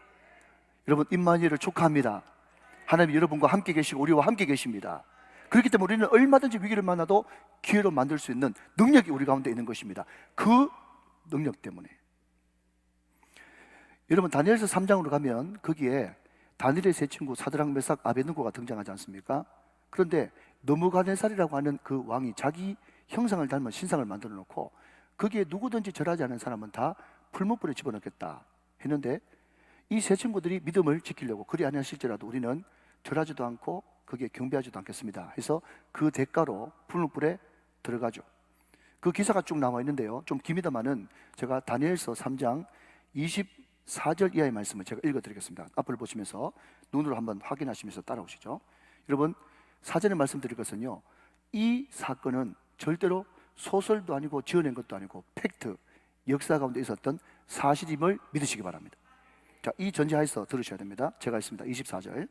여러분, 임마누엘을 축하합니다. 하나님 여러분과 함께 계시고 우리와 함께 계십니다. 그렇기 때문에 우리는 얼마든지 위기를 만나도 기회로 만들 수 있는 능력이 우리 가운데 있는 것입니다. 그 능력 때문에. 여러분, 다니엘서 3장으로 가면 거기에 다니엘의 세 친구 사드락 메삭 아베느고가 등장하지 않습니까? 그런데 느부갓네살이라고 하는 그 왕이 자기 형상을 닮은 신상을 만들어 놓고 거기에 누구든지 절하지 않은 사람은 다 풀무불에 집어넣겠다 했는데, 이 세 친구들이 믿음을 지키려고 그리 아니하실지라도 우리는 절하지도 않고 거기에 경배하지도 않겠습니다 해서 그 대가로 풀무불에 들어가죠. 그 기사가 쭉 나와 있는데요, 좀 깁니다만은 제가 다니엘서 3장 24절 이하의 말씀을 제가 읽어드리겠습니다. 앞을 보시면서 눈으로 한번 확인하시면서 따라오시죠. 여러분, 사전에 말씀드릴 것은요, 이 사건은 절대로 소설도 아니고 지어낸 것도 아니고 팩트, 역사 가운데 있었던 사실임을 믿으시기 바랍니다. 자, 이 전제하에서 들으셔야 됩니다. 제가 있습니다. 24절.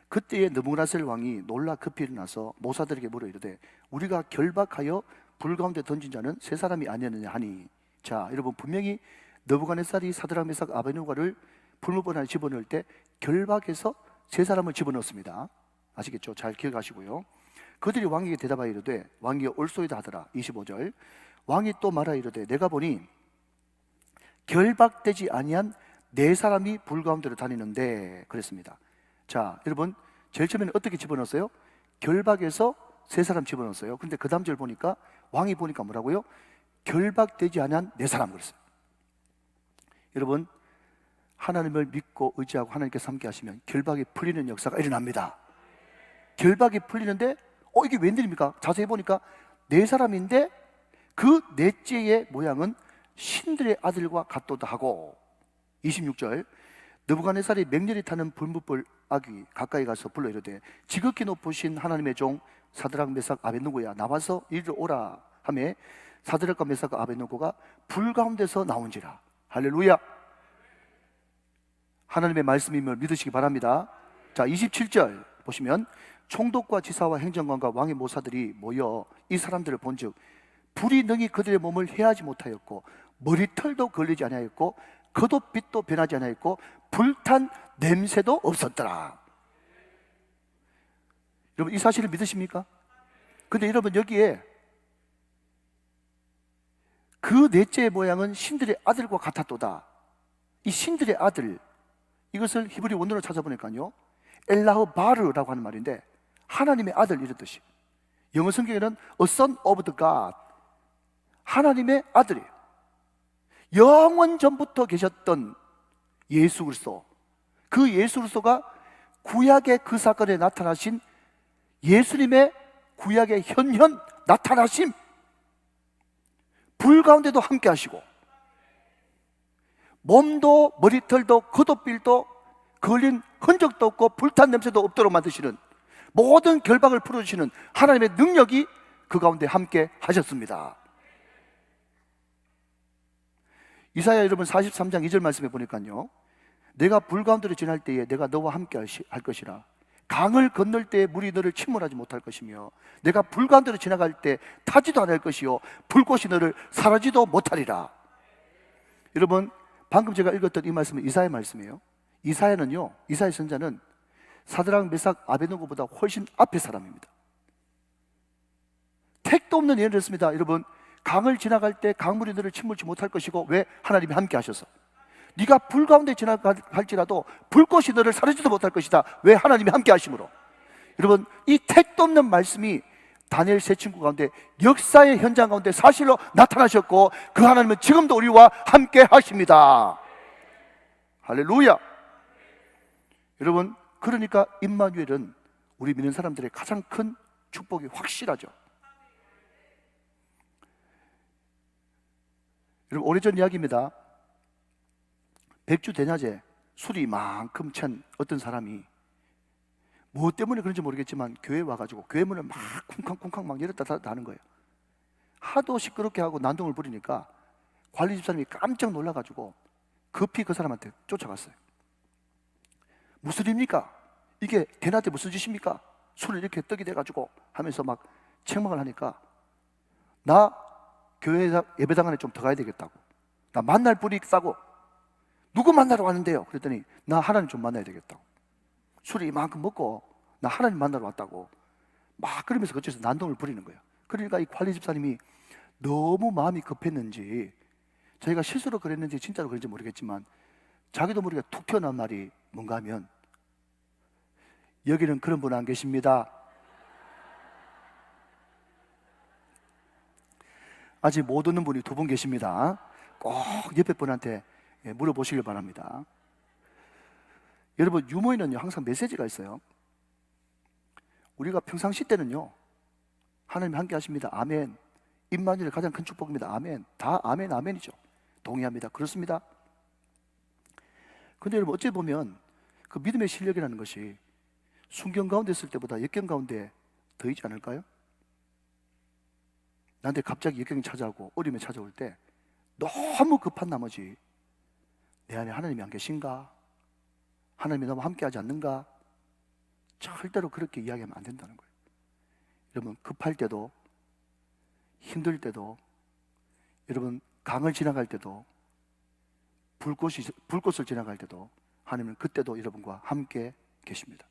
그때에 느부갓네살 왕이 놀라 급히 일어나서 모사들에게 물어 이르되 우리가 결박하여 불 가운데 던진 자는 세 사람이 아니었느냐 하니. 자, 여러분, 분명히 느부갓네살이 사드락 메삭 아베느고를 풀무불 안에 집어넣을 때 결박해서 세 사람을 집어넣었습니다. 아시겠죠? 잘 기억하시고요. 그들이 왕에게 대답하여 이르되 왕이 올소이다 하더라. 25절. 왕이 또 말하여 이르되 내가 보니 결박되지 아니한 네 사람이 불 가운데로 다니는데 그랬습니다. 자, 여러분, 제일 처음에는 어떻게 집어넣었어요? 결박해서 세 사람 집어넣었어요. 근데 그 다음 절 보니까 왕이 보니까 뭐라고요? 결박되지 아니한 네 사람 그랬어요. 여러분, 하나님을 믿고 의지하고 하나님께서 함께 하시면 결박이 풀리는 역사가 일어납니다. 결박이 풀리는데 이게 웬일입니까? 자세히 보니까 네 사람인데 그 넷째의 모양은 신들의 아들과 같도다 하고. 26절. 느부갓네살이 맹렬히 타는 불무불 아귀 가까이 가서 불러 이르되 지극히 높으신 하나님의 종 사드락 메삭 아베느고야 나와서 이리로 오라 하매 사드락과 메삭 아베느고가 불 가운데서 나온지라. 할렐루야. 하나님의 말씀임을 믿으시기 바랍니다. 자, 27절 보시면 총독과 지사와 행정관과 왕의 모사들이 모여 이 사람들을 본즉 불이 능히 그들의 몸을 해하지 못하였고 머리털도 걸리지 아니하였고 겉옷빛도 변하지 아니하였고 불탄 냄새도 없었더라. 여러분, 이 사실을 믿으십니까? 근데 여러분, 여기에 그 넷째의 모양은 신들의 아들과 같았도다. 이 신들의 아들, 이것을 히브리 원어로 찾아보니까요, 엘라흐 바르라고 하는 말인데 하나님의 아들 이런 뜻이에요. 영어 성경에는 a son of the God, 하나님의 아들이에요. 영원 전부터 계셨던 예수 그리스도, 그 예수 그리스도가 구약의 그 사건에 나타나신 예수님의 구약의 현현 나타나심, 불 가운데도 함께 하시고, 몸도 머리털도 겉옷빌도 걸린 흔적도 없고 불탄 냄새도 없도록 만드시는, 모든 결박을 풀어주시는 하나님의 능력이 그 가운데 함께 하셨습니다. 이사야 여러분 43장 2절 말씀에 보니까요, 내가 불 가운데로 지날 때에 내가 너와 함께 할 것이라. 강을 건널 때 물이 너를 침몰하지 못할 것이며, 내가 불 가운데로 지나갈 때 타지도 않을 것이요 불꽃이 너를 사라지도 못하리라. 여러분, 방금 제가 읽었던 이 말씀은 이사야 말씀이에요. 이사야는요, 이사야 선자는 사드락 메삭 아베노고보다 훨씬 앞에 사람입니다. 택도 없는 예언을 했습니다. 여러분, 강을 지나갈 때 강물이 너를 침몰치 못할 것이고, 왜? 하나님이 함께 하셔서. 네가 불 가운데 지나갈지라도 불꽃이 너를 사르지도 못할 것이다. 왜? 하나님이 함께 하심으로. 여러분, 이 택도 없는 말씀이 다니엘 세 친구 가운데 역사의 현장 가운데 사실로 나타나셨고, 그 하나님은 지금도 우리와 함께 하십니다. 할렐루야. 여러분, 그러니까 임마누엘은 우리 믿는 사람들의 가장 큰 축복이 확실하죠. 여러분, 오래전 이야기입니다. 백주대낮에 술이 이만큼 찬 어떤 사람이 뭐 때문에 그런지 모르겠지만 교회에 와가지고 교회 문을 막 쿵쾅쿵쾅 막 열었다 닫았다 하는 거예요. 하도 시끄럽게 하고 난동을 부리니까 관리 집사님이 깜짝 놀라가지고 급히 그 사람한테 쫓아갔어요. 무슨 일입니까? 이게 대낮에 무슨 짓입니까? 술을 이렇게 떡이 돼가지고 하면서 막 책망을 하니까, 나 교회 예배당 안에 좀 더 가야 되겠다고, 나 만날 분이 있다고. 누구 만나러 왔는데요? 그랬더니 나 하나님 좀 만나야 되겠다고. 술이 이만큼 먹고 나 하나님 만나러 왔다고 막 그러면서 그쪽에서 난동을 부리는 거예요. 그러니까 이 관리 집사님이 너무 마음이 급했는지, 저희가 실수로 그랬는지 진짜로 그런지 모르겠지만 자기도 모르게 툭 튀어나온 말이 뭔가 하면, 여기는 그런 분 안 계십니다. 아직 못 오는 분이 두 분 계십니다. 꼭 옆에 분한테 물어보시길 바랍니다. 여러분, 유모에는요 항상 메시지가 있어요. 우리가 평상시 때는요, 하나님 함께 하십니다, 아멘. 임마누엘의 가장 큰 축복입니다, 아멘. 다 아멘 아멘이죠. 동의합니다. 그렇습니다. 근데 여러분, 어찌 보면 그 믿음의 실력이라는 것이 순경 가운데 있을 때보다 역경 가운데 더 있지 않을까요? 나한테 갑자기 역경이 찾아오고 어려움이 찾아올 때 너무 급한 나머지 내 안에 하나님이 안 계신가? 하나님이 너무 함께하지 않는가? 절대로 그렇게 이야기하면 안 된다는 거예요. 여러분, 급할 때도, 힘들 때도, 여러분 강을 지나갈 때도, 불꽃을 지나갈 때도 하나님은 그때도 여러분과 함께 계십니다.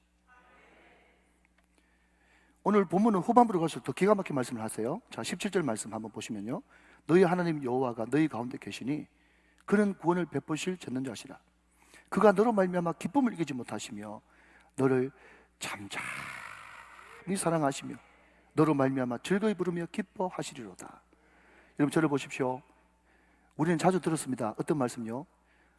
오늘 본문은 후반부로 갈수록 더 기가 막힌 말씀을 하세요. 자, 17절 말씀 한번 보시면요, 너희 하나님 여호와가 너희 가운데 계시니 그는 구원을 베푸실 전능자시라. 그가 너로 말미암아 기쁨을 이기지 못하시며 너를 잠잠히 사랑하시며 너로 말미암아 즐거이 부르며 기뻐하시리로다. 여러분, 저를 보십시오. 우리는 자주 들었습니다. 어떤 말씀요?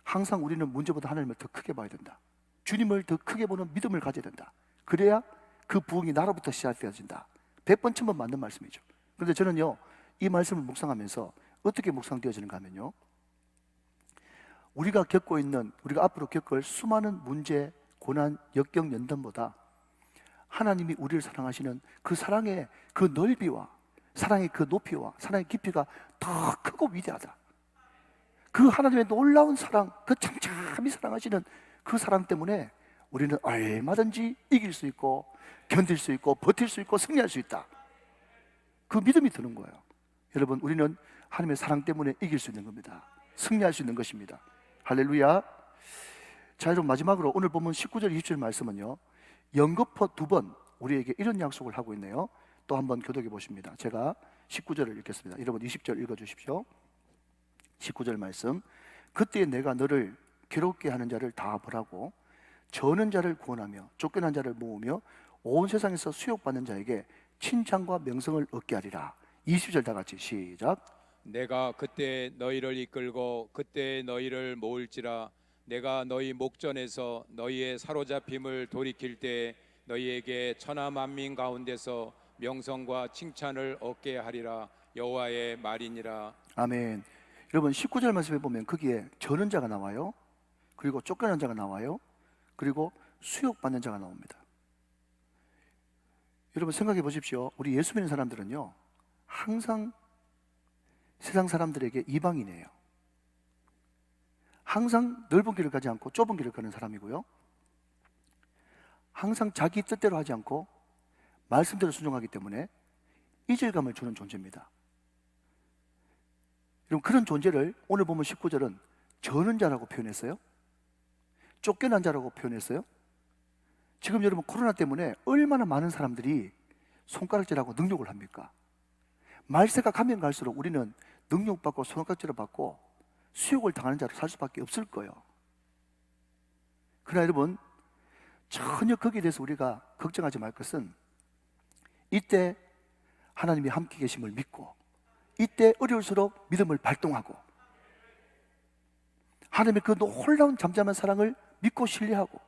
항상 우리는 문제보다 하나님을 더 크게 봐야 된다. 주님을 더 크게 보는 믿음을 가져야 된다. 그래야 그 부흥이 나로부터 시작되어진다. 100번 1000번 맞는 말씀이죠. 그런데 저는요, 이 말씀을 묵상하면서 어떻게 묵상되어지는가 하면요, 우리가 겪고 있는, 우리가 앞으로 겪을 수많은 문제, 고난, 역경, 연단보다 하나님이 우리를 사랑하시는 그 사랑의 그 넓이와 사랑의 그 높이와 사랑의 깊이가 더 크고 위대하다. 그 하나님의 놀라운 사랑, 그 참참히 사랑하시는 그 사랑 때문에 우리는 얼마든지 이길 수 있고 견딜 수 있고 버틸 수 있고 승리할 수 있다. 그 믿음이 드는 거예요. 여러분, 우리는 하나님의 사랑 때문에 이길 수 있는 겁니다. 승리할 수 있는 것입니다. 할렐루야. 자, 여러분, 마지막으로 오늘 보면 19절 20절 말씀은요, 연거푸 2번 우리에게 이런 약속을 하고 있네요. 또 한번 교독해 보십니다. 제가 19절을 읽겠습니다. 여러분 20절 읽어주십시오. 19절 말씀, 그때 내가 너를 괴롭게 하는 자를 다 벌하고 저는 자를 구원하며 쫓겨난 자를 모으며 온 세상에서 수욕받는 자에게 칭찬과 명성을 얻게 하리라. 20절 다 같이 시작. 내가 그때 너희를 이끌고 그때 너희를 모을지라. 내가 너희 목전에서 너희의 사로잡힘을 돌이킬 때 너희에게 천하 만민 가운데서 명성과 칭찬을 얻게 하리라. 여호와의 말이니라. 아멘. 여러분 19절 말씀에 보면 거기에 저는 자가 나와요. 그리고 쫓겨난 자가 나와요. 그리고 수욕받는 자가 나옵니다. 여러분 생각해 보십시오. 우리 예수 믿는 사람들은요, 항상 세상 사람들에게 이방인이에요. 항상 넓은 길을 가지 않고 좁은 길을 가는 사람이고요. 항상 자기 뜻대로 하지 않고 말씀대로 순종하기 때문에 이질감을 주는 존재입니다. 여러분 그런 존재를 오늘 보면 19절은 저는 자라고 표현했어요. 쫓겨난 자라고 표현했어요. 지금 여러분 코로나 때문에 얼마나 많은 사람들이 손가락질하고 능욕을 합니까? 말세가 가면 갈수록 우리는 능욕받고 손가락질을 받고 수욕을 당하는 자로 살 수밖에 없을 거예요. 그러나 여러분 전혀 거기에 대해서 우리가 걱정하지 말 것은 이때 하나님이 함께 계심을 믿고 이때 어려울수록 믿음을 발동하고 하나님의 그 놀라운 잠잠한 사랑을 믿고 신뢰하고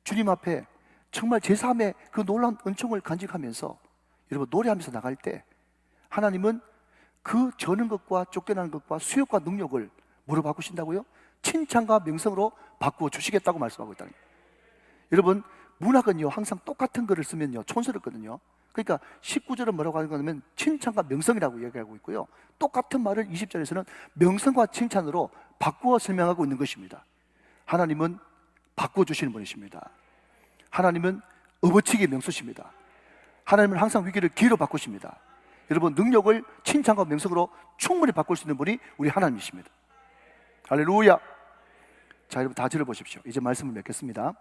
주님 앞에 정말 제3의 그 놀라운 은총을 간직하면서 여러분 노래하면서 나갈 때 하나님은 그 저는 것과 쫓겨나는 것과 수욕과 능력을 뭐로 바꾸신다고요? 칭찬과 명성으로 바꾸어 주시겠다고 말씀하고 있다는 거예요. 여러분 문학은요 항상 똑같은 글을 쓰면요 촌스럽거든요. 그러니까 19절은 뭐라고 하는 거냐면 칭찬과 명성이라고 얘기하고 있고요, 똑같은 말을 20절에서는 명성과 칭찬으로 바꾸어 설명하고 있는 것입니다. 하나님은 바꾸어 주시는 분이십니다. 하나님은 업어치기 명수십니다. 하나님은 항상 위기를 기회로 바꾸십니다. 여러분 능력을 칭찬과 명성으로 충분히 바꿀 수 있는 분이 우리 하나님이십니다. 할렐루야. 자 여러분 다 들어보십시오. 이제 말씀을 맺겠습니다.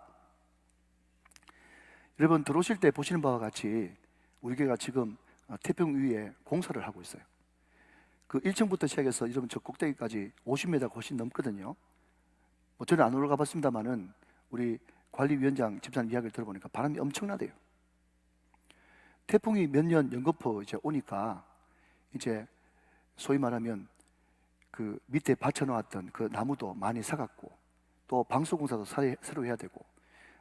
여러분 들어오실 때 보시는 바와 같이 우리 교회가 지금 태평 위에 공사를 하고 있어요. 그 1층부터 시작해서 여러분 저 꼭대기까지 50m가 훨씬 넘거든요. 뭐 저는 안 올라가 봤습니다만은 우리 관리위원장 집사님 이야기를 들어보니까 바람이 엄청나대요. 태풍이 몇 년 연거푸 이제 오니까 이제 소위 말하면 그 밑에 받쳐놓았던 그 나무도 많이 사갔고 또 방수공사도 새로 해야 되고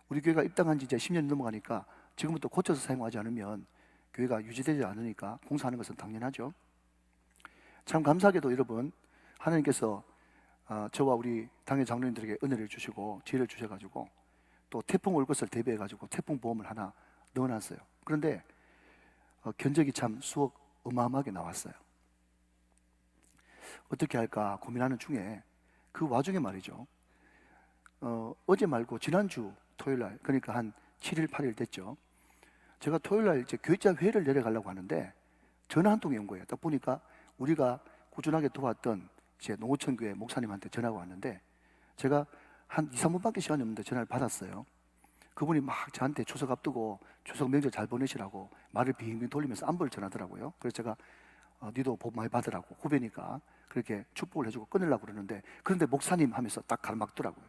우리 교회가 입당한 지 이제 10년이 넘어가니까 지금부터 고쳐서 사용하지 않으면 교회가 유지되지 않으니까 공사하는 것은 당연하죠. 참 감사하게도 여러분 하나님께서 저와 우리 당회 장로님들에게 은혜를 주시고 지혜를 주셔가지고 또 태풍 올 것을 대비해가지고 태풍 보험을 하나 넣어놨어요. 그런데 견적이 참 수억 어마어마하게 나왔어요. 어떻게 할까 고민하는 중에 그 와중에 말이죠, 어제 말고 지난주 토요일날 그러니까 한 7일 8일 됐죠. 제가 토요일날 이제 교회자 회의를 내려가려고 하는데 전화 한 통이 온 거예요. 딱 보니까 우리가 꾸준하게 도왔던 이제 농어촌교회 목사님한테 전화가 왔는데 제가 한 2, 3분밖에 시간이 없는데 전화를 받았어요. 그분이 막 저한테 추석 앞두고 추석 명절 잘 보내시라고 말을 빙빙 돌리면서 안부를 전하더라고요. 그래서 제가 니도 복 많이 받으라고 후배니까 그렇게 축복을 해주고 끊으려고 그러는데 그런데 목사님 하면서 딱 가로막더라고요.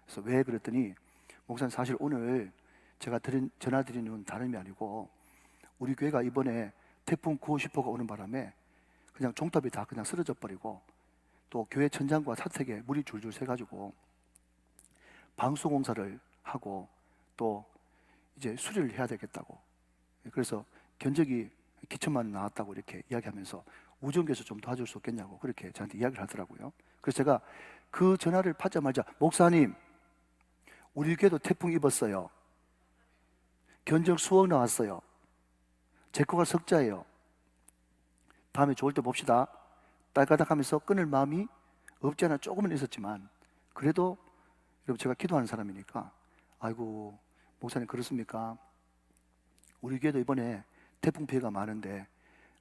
그래서 왜 그랬더니 목사님 사실 오늘 제가 전화 드리는 다름이 아니고 우리 교회가 이번에 태풍 9호 10호가 오는 바람에 그냥 종탑이 다 그냥 쓰러져 버리고 또 교회 천장과 사택에 물이 줄줄 새가지고 방수공사를 하고 또 이제 수리를 해야 되겠다고, 그래서 견적이 기천만 원 나왔다고 이렇게 이야기하면서 우정교에서 좀 도와줄 수 없겠냐고 그렇게 저한테 이야기를 하더라고요. 그래서 제가 그 전화를 받자마자 목사님 우리 교회도 태풍 입었어요. 견적 수억 나왔어요. 제 거가 석자예요. 다음에 좋을 때 봅시다. 딸까닥하면서 끊을 마음이 없지 않아 조금은 있었지만 그래도 여러분 제가 기도하는 사람이니까 아이고 목사님 그렇습니까? 우리 교회도 이번에 태풍 피해가 많은데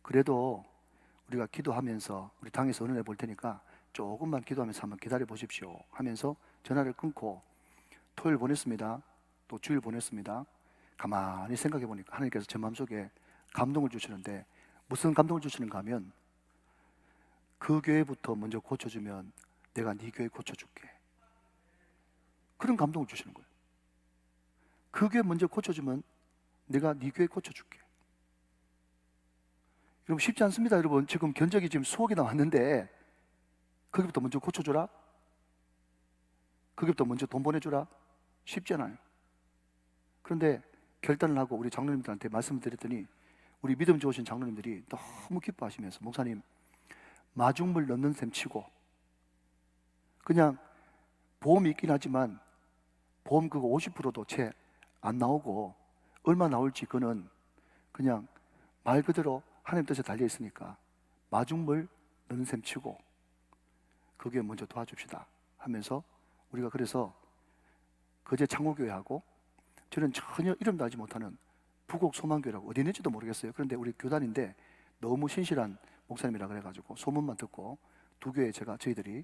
그래도 우리가 기도하면서 우리 당에서 은혜 볼 테니까 조금만 기도하면서 한번 기다려 보십시오 하면서 전화를 끊고 토요일 보냈습니다. 또 주일 보냈습니다. 가만히 생각해 보니까 하나님께서 제 마음속에 감동을 주시는데 무슨 감동을 주시는가 하면 그 교회부터 먼저 고쳐주면 내가 네 교회 고쳐줄게, 그런 감동을 주시는 거예요. 그 교회 먼저 고쳐주면 내가 네 교회 고쳐줄게. 여러분 쉽지 않습니다. 여러분 지금 견적이 지금 수억이 나왔는데 거기부터 먼저 고쳐주라, 거기부터 먼저 돈 보내주라, 쉽지 않아요. 그런데 결단을 하고 우리 장로님들한테 말씀을 드렸더니 우리 믿음 좋으신 장로님들이 너무 기뻐하시면서 목사님 마중물 넣는 셈 치고 그냥 보험이 있긴 하지만 보험 그거 50%도 채 안 나오고 얼마 나올지 그거는 그냥 말 그대로 하나님 뜻에 달려 있으니까 마중물 넣는 셈 치고 거기에 먼저 도와줍시다 하면서 우리가 그래서 거제 창호교회하고 저는 전혀 이름도 알지 못하는 부곡 소망교회라고 어디 있는지도 모르겠어요. 그런데 우리 교단인데 너무 신실한 목사님이라 그래가지고 소문만 듣고 두 교회 저희들이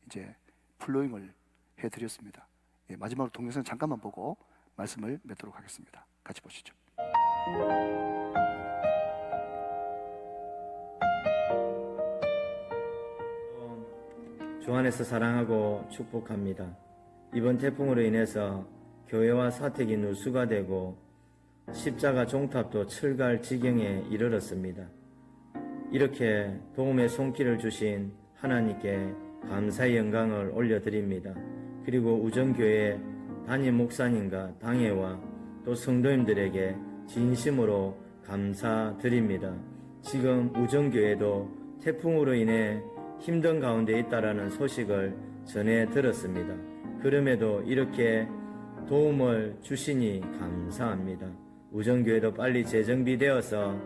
이제 플로잉을 해드렸습니다. 예, 마지막으로 동영상 잠깐만 보고 말씀을 맺도록 하겠습니다. 같이 보시죠. 주 안에서 사랑하고 축복합니다. 이번 태풍으로 인해서 교회와 사택이 누수가 되고 십자가 종탑도 철갈 지경에 이르렀습니다. 이렇게 도움의 손길을 주신 하나님께 감사의 영광을 올려드립니다. 그리고 우정교회 담임 목사님과 당회와 또 성도님들에게 진심으로 감사드립니다. 지금 우정교회도 태풍으로 인해 힘든 가운데 있다라는 소식을 전해 들었습니다. 그럼에도 이렇게 도움을 주시니 감사합니다. 우정교회도 빨리 재정비되어서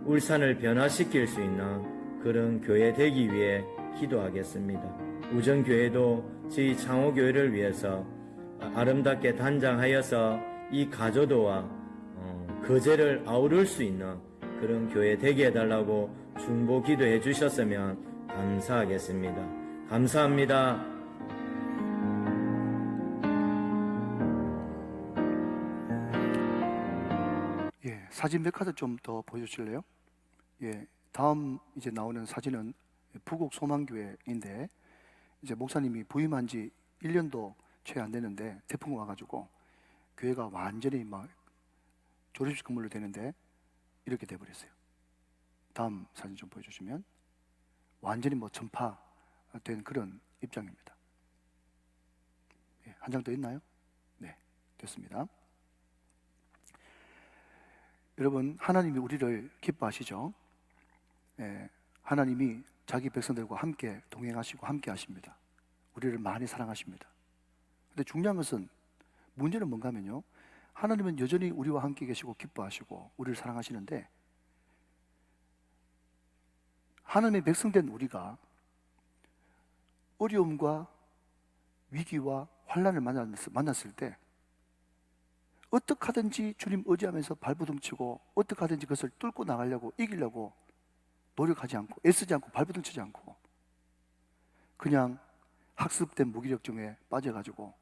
울산을 변화시킬 수 있는 그런 교회 되기 위해 기도하겠습니다. 우정교회도 저희 창호교회를 위해서 아름답게 단장하여서 이 가조도와 거제를 아우를 수 있는 그런 교회 되게 해달라고 중보 기도해 주셨으면 감사하겠습니다. 감사합니다. 예, 사진 몇 카드 좀 더 보여주실래요? 예, 다음 이제 나오는 사진은 부곡 소망교회인데 이제 목사님이 부임한 지 1년도 채 안 되는데 태풍 와가지고 교회가 완전히 막 조립식 건물로 되는데 이렇게 돼버렸어요. 다음 사진 좀 보여주시면 완전히 뭐 전파된 그런 입장입니다. 예, 한 장 더 있나요? 네, 됐습니다. 여러분, 하나님이 우리를 기뻐하시죠? 예, 하나님이 자기 백성들과 함께 동행하시고 함께 하십니다. 우리를 많이 사랑하십니다. 근데 중요한 것은 문제는 뭔가 하면요, 하나님은 여전히 우리와 함께 계시고 기뻐하시고 우리를 사랑하시는데 하나님의 백성된 우리가 어려움과 위기와 환난을 만났을 때 어떻게 하든지 주님 의지하면서 발부둥치고 어떻게 하든지 그것을 뚫고 나가려고 이기려고 노력하지 않고 애쓰지 않고 발부둥치지 않고 그냥 학습된 무기력증에 빠져가지고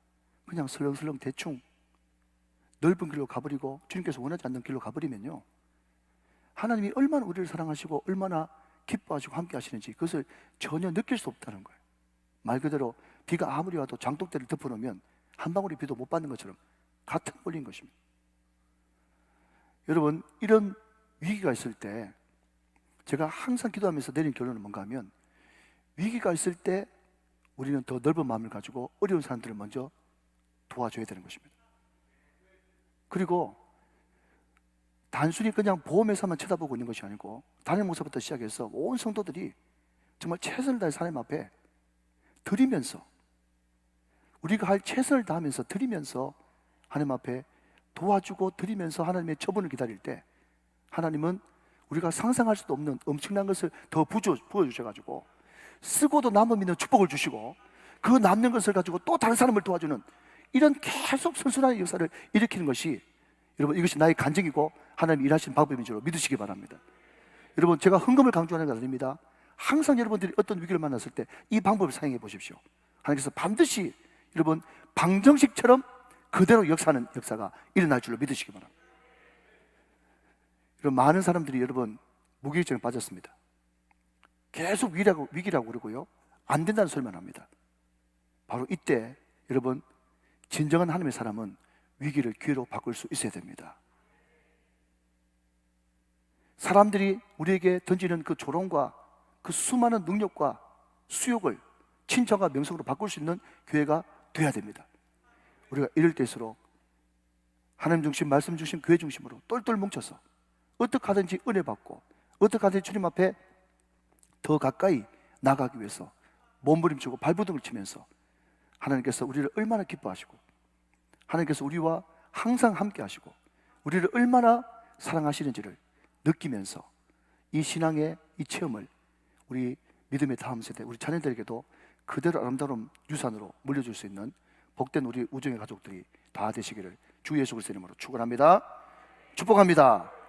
그냥 설렁설렁 대충 넓은 길로 가버리고 주님께서 원하지 않는 길로 가버리면요, 하나님이 얼마나 우리를 사랑하시고 얼마나 기뻐하시고 함께 하시는지 그것을 전혀 느낄 수 없다는 거예요. 말 그대로 비가 아무리 와도 장독대를 덮어놓으면 한 방울의 비도 못 받는 것처럼 같은 원리인 것입니다. 여러분, 이런 위기가 있을 때 제가 항상 기도하면서 내린 결론은 뭔가 하면 위기가 있을 때 우리는 더 넓은 마음을 가지고 어려운 사람들을 먼저 도와줘야 되는 것입니다. 그리고 단순히 그냥 보험회사만 쳐다보고 있는 것이 아니고 담임 목사부터 시작해서 온 성도들이 정말 최선을 다해 하나님 앞에 드리면서 우리가 할 최선을 다하면서 드리면서 하나님 앞에 도와주고 드리면서 하나님의 처분을 기다릴 때 하나님은 우리가 상상할 수도 없는 엄청난 것을 더 부어주셔가지고 쓰고도 남음 있는 축복을 주시고 그 남는 것을 가지고 또 다른 사람을 도와주는 이런 계속 선순환의 역사를 일으키는 것이, 여러분, 이것이 나의 간증이고 하나님이 일하시는 방법인 줄 믿으시기 바랍니다. 여러분, 제가 헌금을 강조하는 게 아닙니다. 항상 여러분들이 어떤 위기를 만났을 때 이 방법을 사용해 보십시오. 하나님께서 반드시 여러분 방정식처럼 그대로 역사하는 역사가 일어날 줄로 믿으시기 바랍니다. 여러분, 많은 사람들이 여러분 무기력증에 빠졌습니다. 계속 위기라고 그러고요, 안 된다는 소리만 합니다. 바로 이때 여러분, 진정한 하나님의 사람은 위기를 기회로 바꿀 수 있어야 됩니다. 사람들이 우리에게 던지는 그 조롱과 그 수많은 능력과 수욕을 칭찬과 명성으로 바꿀 수 있는 교회가 돼야 됩니다. 우리가 이럴 때일수록 하나님 중심, 말씀 중심, 교회 중심으로 똘똘 뭉쳐서 어떻게 하든지 은혜 받고 어떻게 하든지 주님 앞에 더 가까이 나가기 위해서 몸부림치고 발버둥을 치면서 하나님께서 우리를 얼마나 기뻐하시고 하나님께서 우리와 항상 함께 하시고 우리를 얼마나 사랑하시는지를 느끼면서 이 신앙의 이 체험을 우리 믿음의 다음 세대, 우리 자녀들에게도 그대로 아름다운 유산으로 물려줄 수 있는 복된 우리 우정의 가족들이 다 되시기를 주 예수 그리스도 이름으로 축원합니다. 축복합니다.